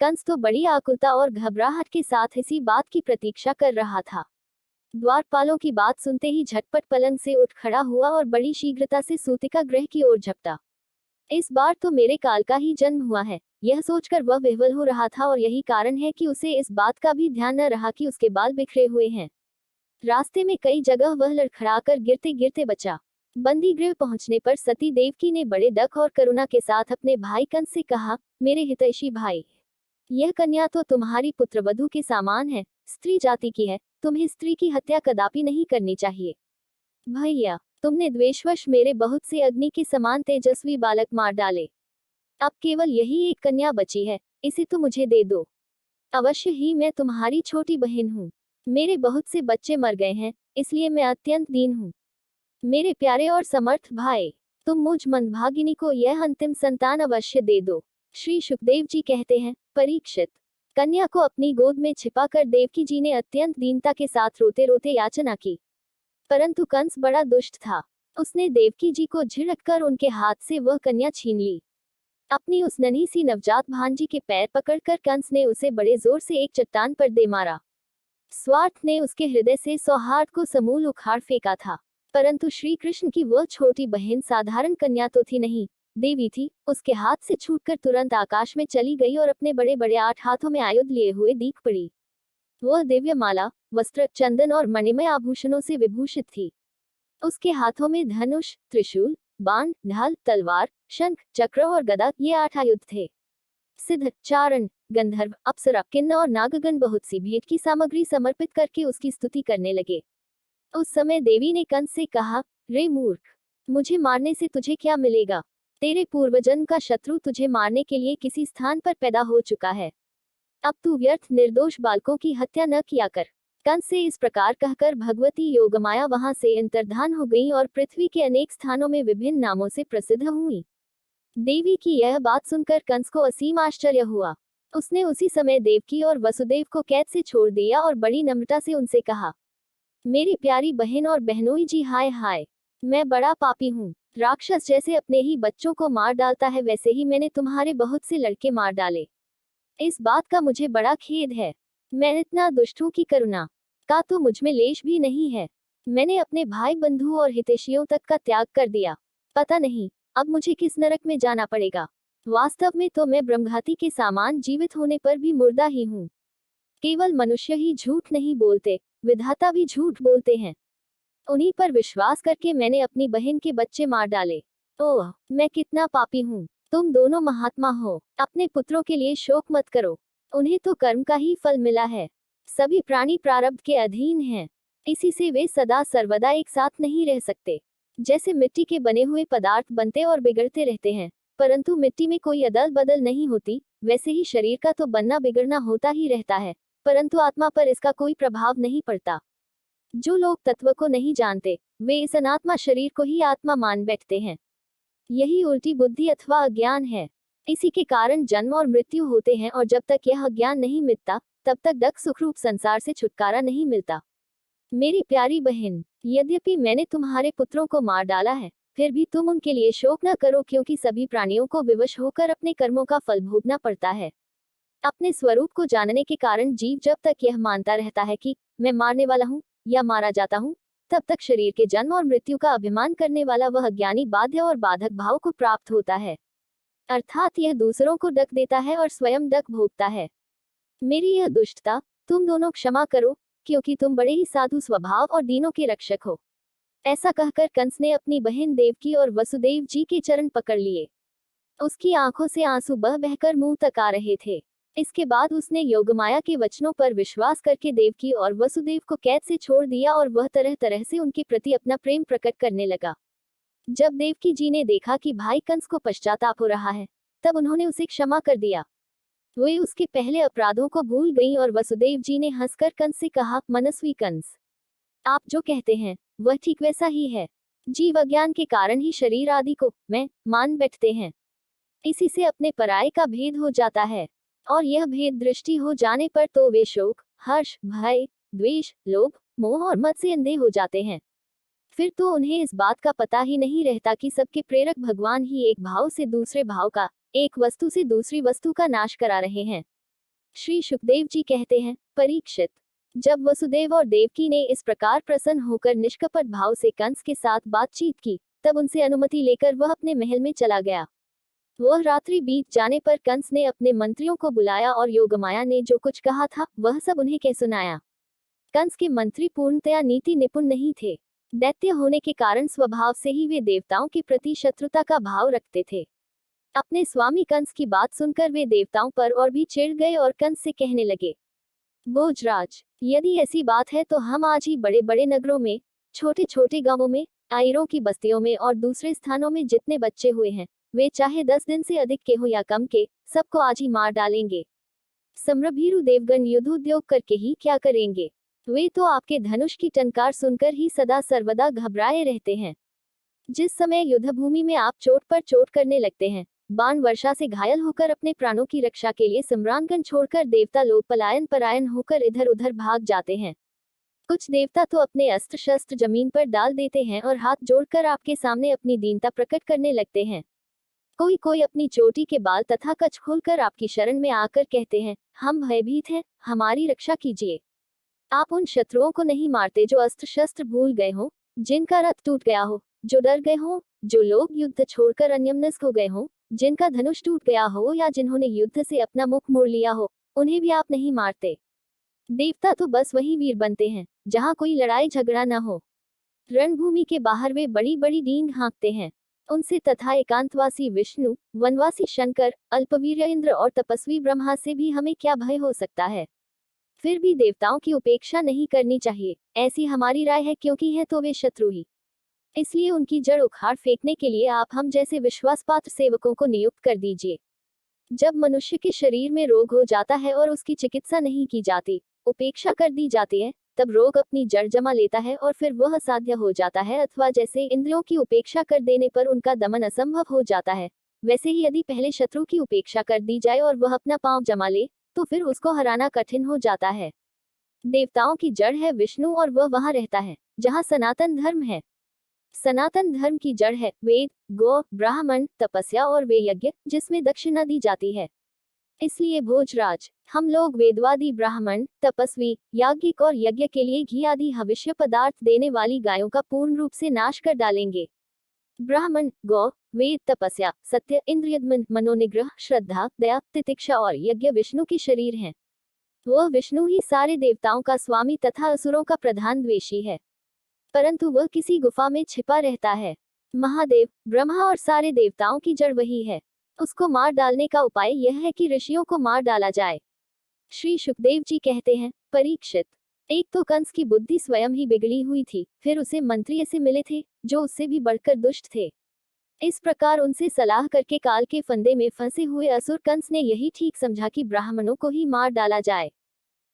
कंस तो बड़ी आकुलता और घबराहट के साथ इसी बात की प्रतीक्षा कर रहा था। द्वारपालों की बात सुनते ही झटपट पलंग से उठ खड़ा हुआ और बड़ी शीघ्रता से सूतिका गृह की ओर झपटा। इस बार तो मेरे काल का ही जन्म हुआ है, यह सोचकर वह विह्वल हो रहा था और यही कारण है कि उसे इस बात का भी ध्यान न रहा कि उसके बाल बिखरे हुए हैं। रास्ते में कई जगह वह लड़खड़ाकर गिरते गिरते बचा। बंदी गृह पहुंचने पर सती देवकी ने बड़े दुख और करुणा के साथ अपने भाई कंस से कहा, मेरे हितैषी भाई, यह कन्या तो तुम्हारी पुत्रवधू के समान है, स्त्री जाति की है, तुम्हें स्त्री की हत्या कदापि नहीं करनी चाहिए। भैया, तुमने द्वेषवश मेरे बहुत से अग्नि के समान तेजस्वी बालक मार डाले। अब केवल यही एक कन्या बची है, इसे तो मुझे दे दो। अवश्य ही मैं तुम्हारी छोटी बहन हूँ। मेरे बहुत से बच्चे मर गए हैं, इसलिए मैं अत्यंत दीन हूँ। मेरे प्यारे और समर्थ भाई, तुम मुझ मंदभागिनी को यह अंतिम संतान अवश्य दे दो। श्री सुखदेव जी कहते हैं, परीक्षित, कन्या को अपनी गोद में छिपाकर देवकी जी ने अत्यंत दीनता के साथ रोते रोते याचना की। परंतु कंस बड़ा दुष्ट था। उसने देवकी जी को झिड़ककर उनके हाथ से वह कन्या छीन ली। अपनी उस नन्ही सी नवजात भांजी के पैर पकड़कर कंस ने उसे बड़े जोर से एक चट्टान पर दे मारा। स्वार्थ ने उसके हृदय से सौहार्द को समूल उखाड़ फेंका था। परंतु श्री कृष्ण की वह छोटी बहन साधारण कन्या तो थी नहीं, देवी थी। उसके हाथ से छूटकर तुरंत आकाश में चली गई और अपने बड़े बड़े 8 हाथों में आयुध लिए हुए दीख पड़ी। वह दिव्य माला, वस्त्र, चंदन और मणिमय आभूषणों से विभूषित थी। उसके हाथों में धनुष, त्रिशूल, बाण, ढाल, तलवार, शंख, चक्र और गदा, ये 8 आयुध थे। सिद्ध, चारण, गंधर्व, अप्सरा, किन्नर और नागगण बहुत सी भेंट की सामग्री समर्पित करके उसकी स्तुति करने लगे। उस समय देवी ने कंस से कहा, रे मूर्ख, मुझे मारने से तुझे क्या मिलेगा? तेरे पूर्वजन्म का शत्रु तुझे मारने के लिए किसी स्थान पर पैदा हो चुका है। अब तू व्यर्थ निर्दोष बालकों की हत्या न किया कर। कंस से इस प्रकार कहकर भगवती योगमाया वहां से अंतर्धान हो गई और पृथ्वी के अनेक स्थानों में विभिन्न नामों से प्रसिद्ध हुई। देवी की यह बात सुनकर कंस को असीम आश्चर्य हुआ। उसने उसी समय देवकी और वसुदेव को कैद से छोड़ दिया और बड़ी नम्रता से उनसे कहा, मेरी प्यारी बहन और बहनोई जी, हाय हाय, मैं बड़ा पापी हूँ। राक्षस जैसे अपने ही बच्चों को मार डालता है, वैसे ही मैंने तुम्हारे बहुत से लड़के मार डाले। इस बात का मुझे बड़ा खेद है। मैं इतना दुष्ट हूँ कि करुणा का तो मुझ में लेश भी नहीं है। मैंने अपने भाई बंधु और हितैषियों तक का त्याग कर दिया। पता नहीं अब मुझे किस नरक में जाना पड़ेगा। वास्तव में तो मैं ब्रह्मघाती के समान जीवित होने पर भी मुर्दा ही हूँ। केवल मनुष्य ही झूठ नहीं बोलते, विधाता भी झूठ बोलते हैं। उन्हीं पर विश्वास करके मैंने अपनी बहन के बच्चे मार डाले। ओह, मैं कितना पापी हूँ। तुम दोनों महात्मा हो, अपने पुत्रों के लिए शोक मत करो। उन्हें तो कर्म का ही फल मिला है। सभी प्राणी प्रारब्ध के अधीन हैं। इसी से वे सदा सर्वदा एक साथ नहीं रह सकते। जैसे मिट्टी के बने हुए पदार्थ बनते और बिगड़ते रहते हैं, परंतु मिट्टी में कोई अदल बदल नहीं होती, वैसे ही शरीर का तो बनना बिगड़ना होता ही रहता है, परंतु आत्मा पर इसका कोई प्रभाव नहीं पड़ता। जो लोग तत्व को नहीं जानते, वे इस अनात्मा शरीर को ही आत्मा मान बैठते हैं। यही उल्टी बुद्धि अथवा अज्ञान है। इसी के कारण जन्म और मृत्यु होते हैं और जब तक यह अज्ञान नहीं मिटता, तब तक दक्ष सुखरूप संसार से छुटकारा नहीं मिलता। मेरी प्यारी बहन, यद्यपि मैंने तुम्हारे पुत्रों को मार डाला है, फिर भी तुम उनके लिए शोक न करो, क्योंकि सभी प्राणियों को विवश होकर अपने कर्मों का फल भोगना पड़ता है। अपने स्वरूप को जानने के कारण जीव जब तक यह मानता रहता है कि मैं मारने वाला हूँ या मारा जाता हूँ, तब तक शरीर के जन्म और मृत्यु का अभिमान करने वाला वह अज्ञानी बाध्य और बाधक भाव को प्राप्त होता है। अर्थात यह दूसरों को डक देता है और स्वयं डक भोगता है। मेरी यह दुष्टता तुम दोनों क्षमा करो, क्योंकि तुम बड़े ही साधु स्वभाव और दीनों के रक्षक हो। ऐसा कहकर कंस ने अपनी बहन देवकी और वसुदेव जी के चरण पकड़ लिए। उसकी आंखों से आंसू बह बहकर मुंह तक आ रहे थे। इसके बाद उसने योगमाया के वचनों पर विश्वास करके देवकी और वसुदेव को कैद से छोड़ दिया और वह तरह तरह से उनके प्रति अपना प्रेम प्रकट करने लगा। जब देवकी जी ने देखा कि भाई कंस को पश्चाताप हो रहा है, तब उन्होंने उसे क्षमा कर दिया। वे उसके पहले अपराधों को भूल गईं और वसुदेव जी ने हंसकर कंस से कहा, मनस्वी कंस, आप जो कहते हैं वह ठीक वैसा ही है। जीव अज्ञान के कारण ही शरीर आदि को मैं मान बैठते हैं। इसी से अपने पराये का भेद हो जाता है, और यह भेद दृष्टि हो जाने पर तो वे शोक, हर्ष, भय, द्वेष, लोभ, मोह और मद से अंधे हो जाते हैं। फिर तो उन्हें इस बात का पता ही नहीं रहता कि सबके प्रेरक भगवान ही एक भाव से दूसरे भाव का, एक वस्तु से दूसरी वस्तु का नाश करा रहे हैं। श्री सुखदेव जी कहते हैं, परीक्षित, जब वसुदेव और देवकी ने इस प्रकार प्रसन्न होकर निष्कपट भाव से कंस के साथ बातचीत की, तब उनसे अनुमति लेकर वह अपने महल में चला गया। वह रात्रि बीत जाने पर कंस ने अपने मंत्रियों को बुलाया और योगमाया ने जो कुछ कहा था वह सब उन्हें कह सुनाया। कंस के मंत्री पूर्णतया नीति निपुण नहीं थे। दैत्य होने के कारण स्वभाव से ही वे देवताओं के प्रति शत्रुता का भाव रखते थे। अपने स्वामी कंस की बात सुनकर वे देवताओं पर और भी चिढ़ गए और कंस से कहने लगे, भोजराज, यदि ऐसी बात है तो हम आज ही बड़े बड़े नगरों में, छोटे छोटे गांवों में, आयरों की बस्तियों में और दूसरे स्थानों में जितने बच्चे हुए हैं, वे चाहे 10 दिन से अधिक के हो या कम के, सबको आज ही मार डालेंगे। सम्रभीरु देवगण युद्धोद्योग करके ही क्या करेंगे? वे तो आपके धनुष की टंकार सुनकर ही सदा सर्वदा घबराए रहते हैं। जिस समय युद्धभूमि में आप चोट पर चोट करने लगते हैं, बाण वर्षा से घायल होकर अपने प्राणों की रक्षा के लिए सम्रांगण छोड़कर देवता लोग पलायन परायण होकर इधर उधर भाग जाते हैं। कुछ देवता तो अपने अस्त्र शस्त्र जमीन पर डाल देते हैं और हाथ जोड़कर आपके सामने अपनी दीनता प्रकट करने लगते हैं। कोई कोई अपनी चोटी के बाल तथा कछ खोलकर आपकी शरण में आकर कहते हैं, हम भयभीत हैं, हमारी रक्षा कीजिए। आप उन शत्रुओं को नहीं मारते जो अस्त्र शस्त्र भूल गए हो, जिनका रथ टूट गया हो, जो डर गए हो, जो लोग युद्ध छोड़कर अन्यमनस्क हो गए हो, जिनका धनुष टूट गया हो या जिन्होंने युद्ध से अपना मुख मोड़ लिया हो, उन्हें भी आप नहीं मारते। देवता तो बस वही वीर बनते हैं जहाँ कोई लड़ाई झगड़ा न हो। रणभूमि के बाहर वे बड़ी बड़ी डींग हाँकते हैं। उनसे तथा एकांतवासी विष्णु, वनवासी शंकर, अल्पवीर्य इंद्र और तपस्वी ब्रह्मा से भी हमें क्या भय हो सकता है? फिर भी देवताओं की उपेक्षा नहीं करनी चाहिए, ऐसी हमारी राय है, क्योंकि है तो वे शत्रु ही। इसलिए उनकी जड़ उखाड़ फेंकने के लिए आप हम जैसे विश्वासपात्र सेवकों को नियुक्त कर दीजिए। जब मनुष्य के शरीर में रोग हो जाता है और उसकी चिकित्सा नहीं की जाती, उपेक्षा कर दी जाती है, तब रोग अपनी जड़ जमा लेता है और फिर वह असाध्य हो जाता है, अथवा जैसे इंद्रियों की उपेक्षा कर देने पर उनका दमन असंभव हो जाता है, वैसे ही यदि पहले शत्रु की उपेक्षा कर दी जाए और वह अपना पांव जमा ले, तो फिर उसको हराना कठिन हो जाता है। देवताओं की जड़ है विष्णु और वह वहां रहता है जहां सनातन धर्म है। सनातन धर्म की जड़ है वेद, गौ, ब्राह्मण, तपस्या और वे यज्ञ जिसमें दक्षिणा दी जाती है। इसलिए भोजराज, हम लोग वेदवादी ब्राह्मण, तपस्वी, याज्ञिक और यज्ञ के लिए घी आदि हविष्य पदार्थ देने वाली गायों का पूर्ण रूप से नाश कर डालेंगे। ब्राह्मण, गौ, वेद, तपस्या, सत्य, इंद्रियदमन, मनोनिग्रह, श्रद्धा, दया, तितिक्षा और यज्ञ विष्णु के शरीर हैं। वह विष्णु ही सारे देवताओं का स्वामी तथा असुरों का प्रधान द्वेषी है, परंतु वह किसी गुफा में छिपा रहता है। महादेव, ब्रह्मा और सारे देवताओं की जड़ वही है। उसको मार डालने का उपाय यह है कि ऋषियों को मार डाला जाए। श्री सुखदेव जी कहते हैं, परीक्षित, एक तो कंस की बुद्धि स्वयं ही बिगड़ी हुई थी, फिर उसे मंत्री ऐसे मिले थे जो उससे भी बढ़कर दुष्ट थे। इस प्रकार उनसे सलाह करके काल के फंदे में फंसे हुए असुर कंस ने यही ठीक समझा कि ब्राह्मणों को ही मार डाला जाए।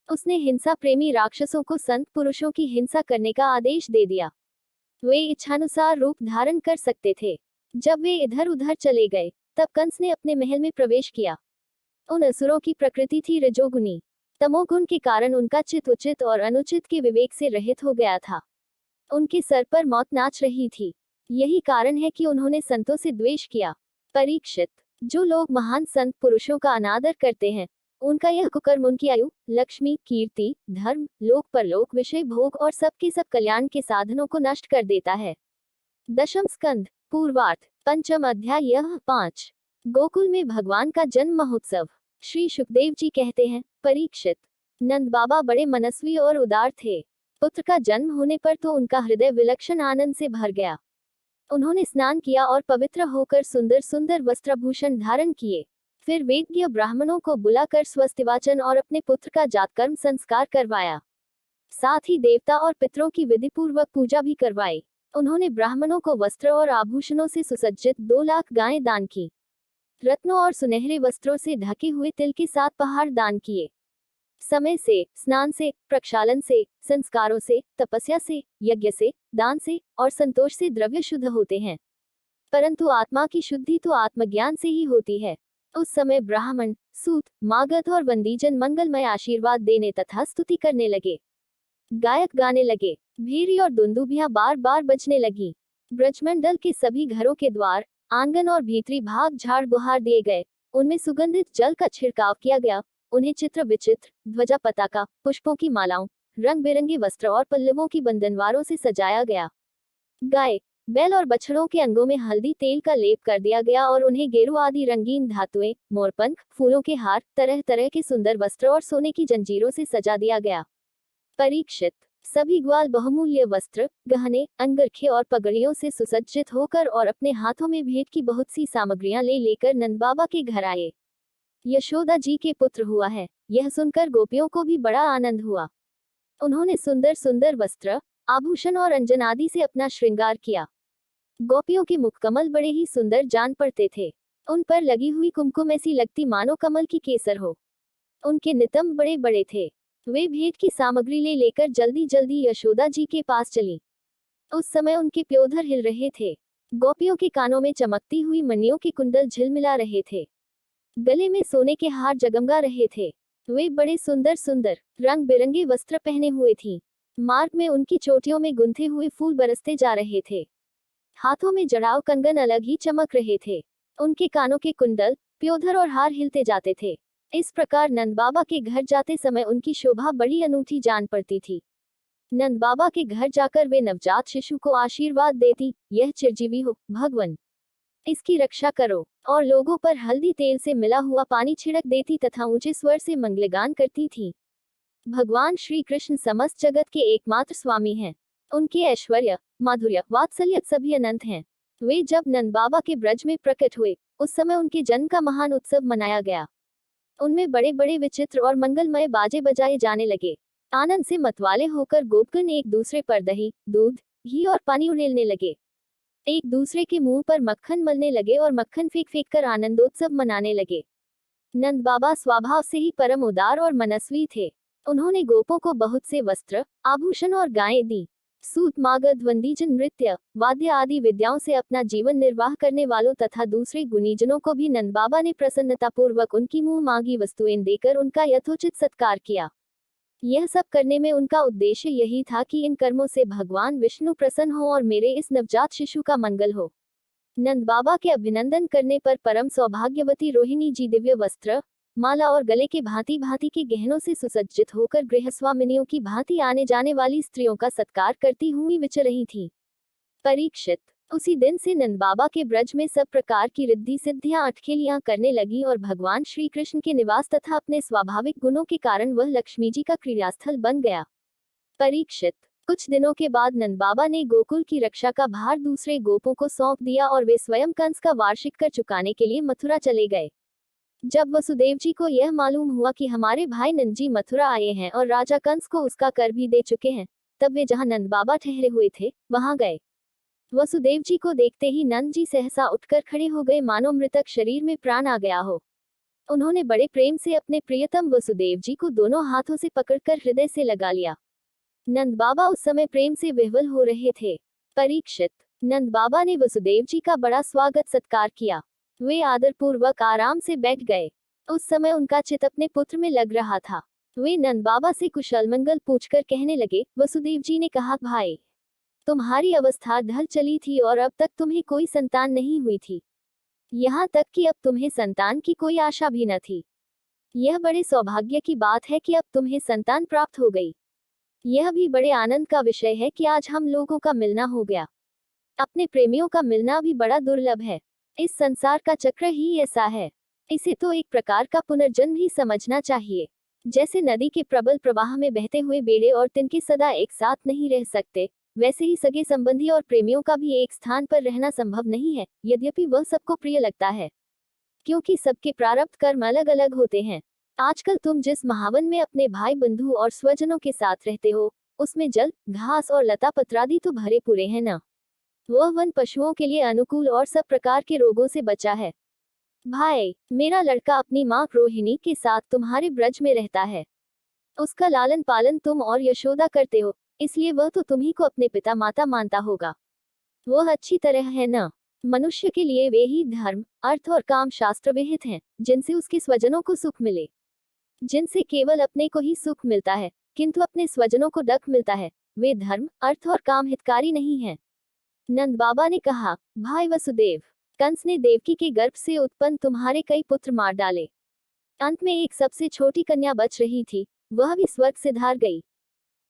उसने हिंसा प्रेमी राक्षसों को संत पुरुषों की हिंसा करने का आदेश दे दिया। वे इच्छानुसार रूप धारण कर सकते थे। जब वे इधर उधर चले गए, तब कंस ने अपने महल में प्रवेश किया। उन असुरों की प्रकृति थी रजोगुनी। तमोगुण के कारण उनका चित्त उचित और अनुचित के विवेक से रहित हो गया था। उनके सर पर मौत नाच रही थी। यही कारण है कि उन्होंने संतों से द्वेष किया। परीक्षित, जो लोग महान संत पुरुषों का अनादर करते हैं, उनका यह कुकर्म उनकी आयु, लक्ष्मी, कीर्ति, धर्म, लोक परलोक, विषय भोग और सबके सब कल्याण के साधनों को नष्ट कर देता है। दशम स्कंद, पूर्वार्ध, पंचम अध्याय 5। गोकुल में भगवान का जन्म महोत्सव। श्री सुखदेव जी कहते हैं, परीक्षित, नंद बाबा बड़े मनस्वी और उदार थे। पुत्र का जन्म होने पर तो उनका हृदय विलक्षण आनंद से भर गया। उन्होंने स्नान किया और पवित्र होकर सुंदर सुंदर वस्त्राभूषण धारण किए। फिर वेदज्ञ ब्राह्मणों को बुलाकर स्वस्तिवाचन और अपने पुत्र का जातकर्म संस्कार करवाया। साथ ही देवता और पितरों की विधिपूर्वक पूजा भी करवाई। उन्होंने ब्राह्मणों को वस्त्र और आभूषणों से सुसज्जित 2 लाख गायें दान की। रत्नों और सुनहरे वस्त्रों से ढके हुए तिल के 7 पहाड़ दान किए। समय से, स्नान से, प्रक्षालन से, संस्कारों से, तपस्या से, यज्ञ से, दान से और संतोष से द्रव्य शुद्ध होते हैं, परंतु आत्मा की शुद्धि तो आत्मज्ञान से ही होती है। उस समय ब्राह्मण, सूत, मागध और वंदीजन मंगलमय आशीर्वाद देने तथा स्तुति करने लगे। गायक गाने लगे, भीरी और दुंदुभियां बार बार बजने लगी। ब्रजमंडल के सभी घरों के द्वार, आंगन और भीतरी भाग झाड़ बुहार दिए गए, उनमें सुगंधित जल का छिड़काव किया गया, उन्हें चित्र विचित्र ध्वजा पताका, पुष्पों की मालाओं, रंग बिरंगे वस्त्र और पल्लवों की बंधनवारों से सजाया गया। गाय, बैल और बछड़ों के अंगों में हल्दी तेल का लेप कर दिया गया और उन्हें गेरू आदि रंगीन धातुएं, मोरपंख, फूलों के हार, तरह तरह के सुंदर वस्त्र और सोने की जंजीरों से सजा दिया गया। परीक्षित, सभी ग्वाल बहुमूल्य वस्त्र, गहने, अंगरखे और पगड़ियों से सुसज्जित होकर और अपने हाथों में भेंट की बहुत सी सामग्रियां लेकर नंद बाबा के घर आए। यशोदा जी के पुत्र हुआ है, यह सुनकर गोपियों को भी बड़ा आनंद हुआ। उन्होंने सुंदर सुंदर वस्त्र, आभूषण और अंजन आदि से अपना श्रृंगार किया। गोपियों के मुखकमल बड़े ही सुंदर जान पड़ते थे। उन पर लगी हुई कुमकुम ऐसी लगती मानो कमल की केसर हो। उनके नितंब बड़े बड़े थे। वे भेंट की सामग्री लेकर जल्दी जल्दी यशोदा जी के पास चली। उस समय उनके प्योधर हिल रहे थे। गोपियों के कानों में चमकती हुई मणियों के कुंडल झिलमिला रहे थे। गले में सोने के हार जगमगा रहे थे। वे बड़े सुंदर सुंदर रंग बिरंगे वस्त्र पहने हुए थीं। मार्ग में उनकी चोटियों में गुंथे हुए फूल बरसते जा रहे थे। हाथों में जड़ाव कंगन अलग ही चमक रहे थे। उनके कानों के कुंडल, प्योधर और हार हिलते जाते थे। इस प्रकार नंद बाबा के घर जाते समय उनकी शोभा बड़ी अनूठी जान पड़ती थी। नंद बाबा के घर जाकर वे नवजात शिशु को आशीर्वाद देती, यह चिरजीवी हो भगवन, इसकी रक्षा करो, और लोगों पर हल्दी तेल से मिला हुआ पानी छिड़क देती तथा ऊंचे स्वर से मंगलगान करती थी। भगवान श्री कृष्ण समस्त जगत के एकमात्र स्वामी हैं। उनके ऐश्वर्य, माधुर्य, वात्सल्य सभी अनंत हैं। वे जब नंद बाबा के ब्रज में प्रकट हुए, उस समय उनके जन्म का महान उत्सव मनाया गया। उनमें बड़े बड़े विचित्र और मंगलमय बाजे बजाए जाने लगे। आनंद से मतवाले होकर गोपगण एक दूसरे पर दही, दूध, घी और पानी उड़ेलने लगे। एक दूसरे के मुंह पर मक्खन मलने लगे और मक्खन फेंक फेंक कर आनंदोत्सव मनाने लगे। नंद बाबा स्वभाव से ही परम उदार और मनस्वी थे। उन्होंने गोपों को बहुत से वस्त्र, आभूषण और गायें दी। सूत मागध वंदीजन नृत्य, वाद्य आदि विद्याओं से अपना जीवन निर्वाह करने वालों तथा दूसरे गुणीजनों को भी नंद बाबा ने प्रसन्नतापूर्वक उनकी मुंह मांगी वस्तुएं देकर उनका यथोचित सत्कार किया। यह सब करने में उनका उद्देश्य यही था कि इन कर्मों से भगवान विष्णु प्रसन्न हो और मेरे इस नवजात शिशु का मंगल हो। नंद बाबा के अभिनंदन करने पर परम सौभाग्यवती रोहिणी जी दिव्य वस्त्र, माला और गले के भांति भांति के गहनों से सुसज्जित होकर गृहस्वामिनियों की भांति आने जाने वाली स्त्रियों का सत्कार करती हुई विचर रही थी। परीक्षित, उसी दिन से नंद बाबा के ब्रज में सब प्रकार की रिद्धि सिद्धियां अटखेलियां करने लगी और भगवान श्री कृष्ण के निवास तथा अपने स्वाभाविक गुणों के कारण वह लक्ष्मी जी का क्रीड़ास्थल बन गया। परीक्षित, कुछ दिनों के बाद नंद बाबा ने गोकुल की रक्षा का भार दूसरे गोपों को सौंप दिया और वे स्वयं कंस का वार्षिक कर चुकाने के लिए मथुरा चले गए। जब वसुदेव जी को यह मालूम हुआ कि हमारे भाई नंद जी मथुरा आए हैं और राजा कंस को उसका कर भी दे चुके हैं, तब वे जहां नंद बाबा ठहरे हुए थे, वहां गए। वसुदेव जी को देखते ही नंद जी सहसा उठकर खड़े हो गए, मानो मृतक शरीर में प्राण आ गया हो। उन्होंने बड़े प्रेम से अपने प्रियतम वसुदेव जी को दोनों हाथों से पकड़कर हृदय से लगा लिया। नंद बाबा उस समय प्रेम से विह्वल हो रहे थे। परीक्षित, नंद बाबा ने वसुदेव जी का बड़ा स्वागत सत्कार किया। वे आदरपूर्वक आराम से बैठ गए। उस समय उनका चित अपने पुत्र में लग रहा था। वे नंद बाबा से कुशल मंगल पूछकर कहने लगे। वसुदेव जी ने कहा, भाई, तुम्हारी अवस्था ढल चली थी और अब तक तुम्हें कोई संतान नहीं हुई थी। यहाँ तक कि अब तुम्हें संतान की कोई आशा भी न थी। यह बड़े सौभाग्य की बात है कि अब तुम्हें संतान प्राप्त हो गई। यह भी बड़े आनंद का विषय है कि आज हम लोगों का मिलना हो गया। अपने प्रेमियों का मिलना भी बड़ा दुर्लभ है। इस संसार का चक्र ही ऐसा है। इसे तो एक प्रकार का पुनर्जन्म ही समझना चाहिए। जैसे नदी के प्रबल प्रवाह में बहते हुए बेड़े और तिनके सदा एक साथ नहीं रह सकते, वैसे ही सगे संबंधी और प्रेमियों का भी एक स्थान पर रहना संभव नहीं है, यद्यपि वह सबको प्रिय लगता है, क्योंकि सबके प्रारब्ध कर्म अलग अलग होते हैं। आजकल तुम जिस महावन में अपने भाई बंधु और स्वजनों के साथ रहते हो, उसमें जल, घास और लता पत्रादि तो भरे पूरे हैं न। वह वन पशुओं के लिए अनुकूल और सब प्रकार के रोगों से बचा है। भाई, मेरा लड़का अपनी माँ रोहिणी के साथ तुम्हारे ब्रज में रहता है। उसका लालन पालन तुम और यशोदा करते हो, इसलिए वह तो तुम्ही को अपने पिता माता मानता होगा। वह अच्छी तरह है न। मनुष्य के लिए वे ही धर्म, अर्थ और काम शास्त्र विहित हैं, जिनसे उसके स्वजनों को सुख मिले। जिनसे केवल अपने को ही सुख मिलता है, किंतु अपने स्वजनों को डक मिलता है। वे धर्म, अर्थ और काम हितकारी नहीं हैं। नंद बाबा ने कहा, भाई वसुदेव, कंस ने देवकी के गर्भ से उत्पन्न तुम्हारे कई पुत्र मार डाले। अंत में एक सबसे छोटी कन्या बच रही थी, वह भी स्वर्ग से धार गई।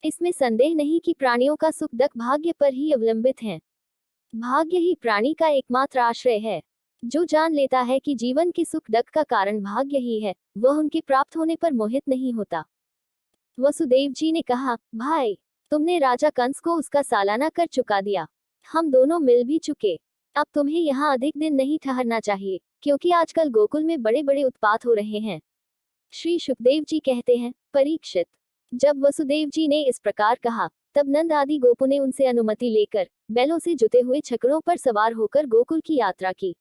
इसमें संदेह नहीं कि प्राणियों का सुख दुख भाग्य पर ही अवलंबित है। भाग्य ही प्राणी का एकमात्र आश्रय है। जो जान लेता है कि जीवन के सुख दुख का कारण भाग्य ही है, वह उनके प्राप्त होने पर मोहित नहीं होता। वसुदेव जी ने कहा, भाई, तुमने राजा कंस को उसका सालाना कर चुका दिया। हम दोनों मिल भी चुके। अब तुम्हें यहाँ अधिक दिन नहीं ठहरना चाहिए, क्योंकि आजकल गोकुल में बड़े बड़े उत्पात हो रहे हैं। श्री सुखदेव जी कहते हैं, परीक्षित, जब वसुदेव जी ने इस प्रकार कहा, तब नंद आदि गोपों ने उनसे अनुमति लेकर बैलों से जुते हुए छकड़ों पर सवार होकर गोकुल की यात्रा की।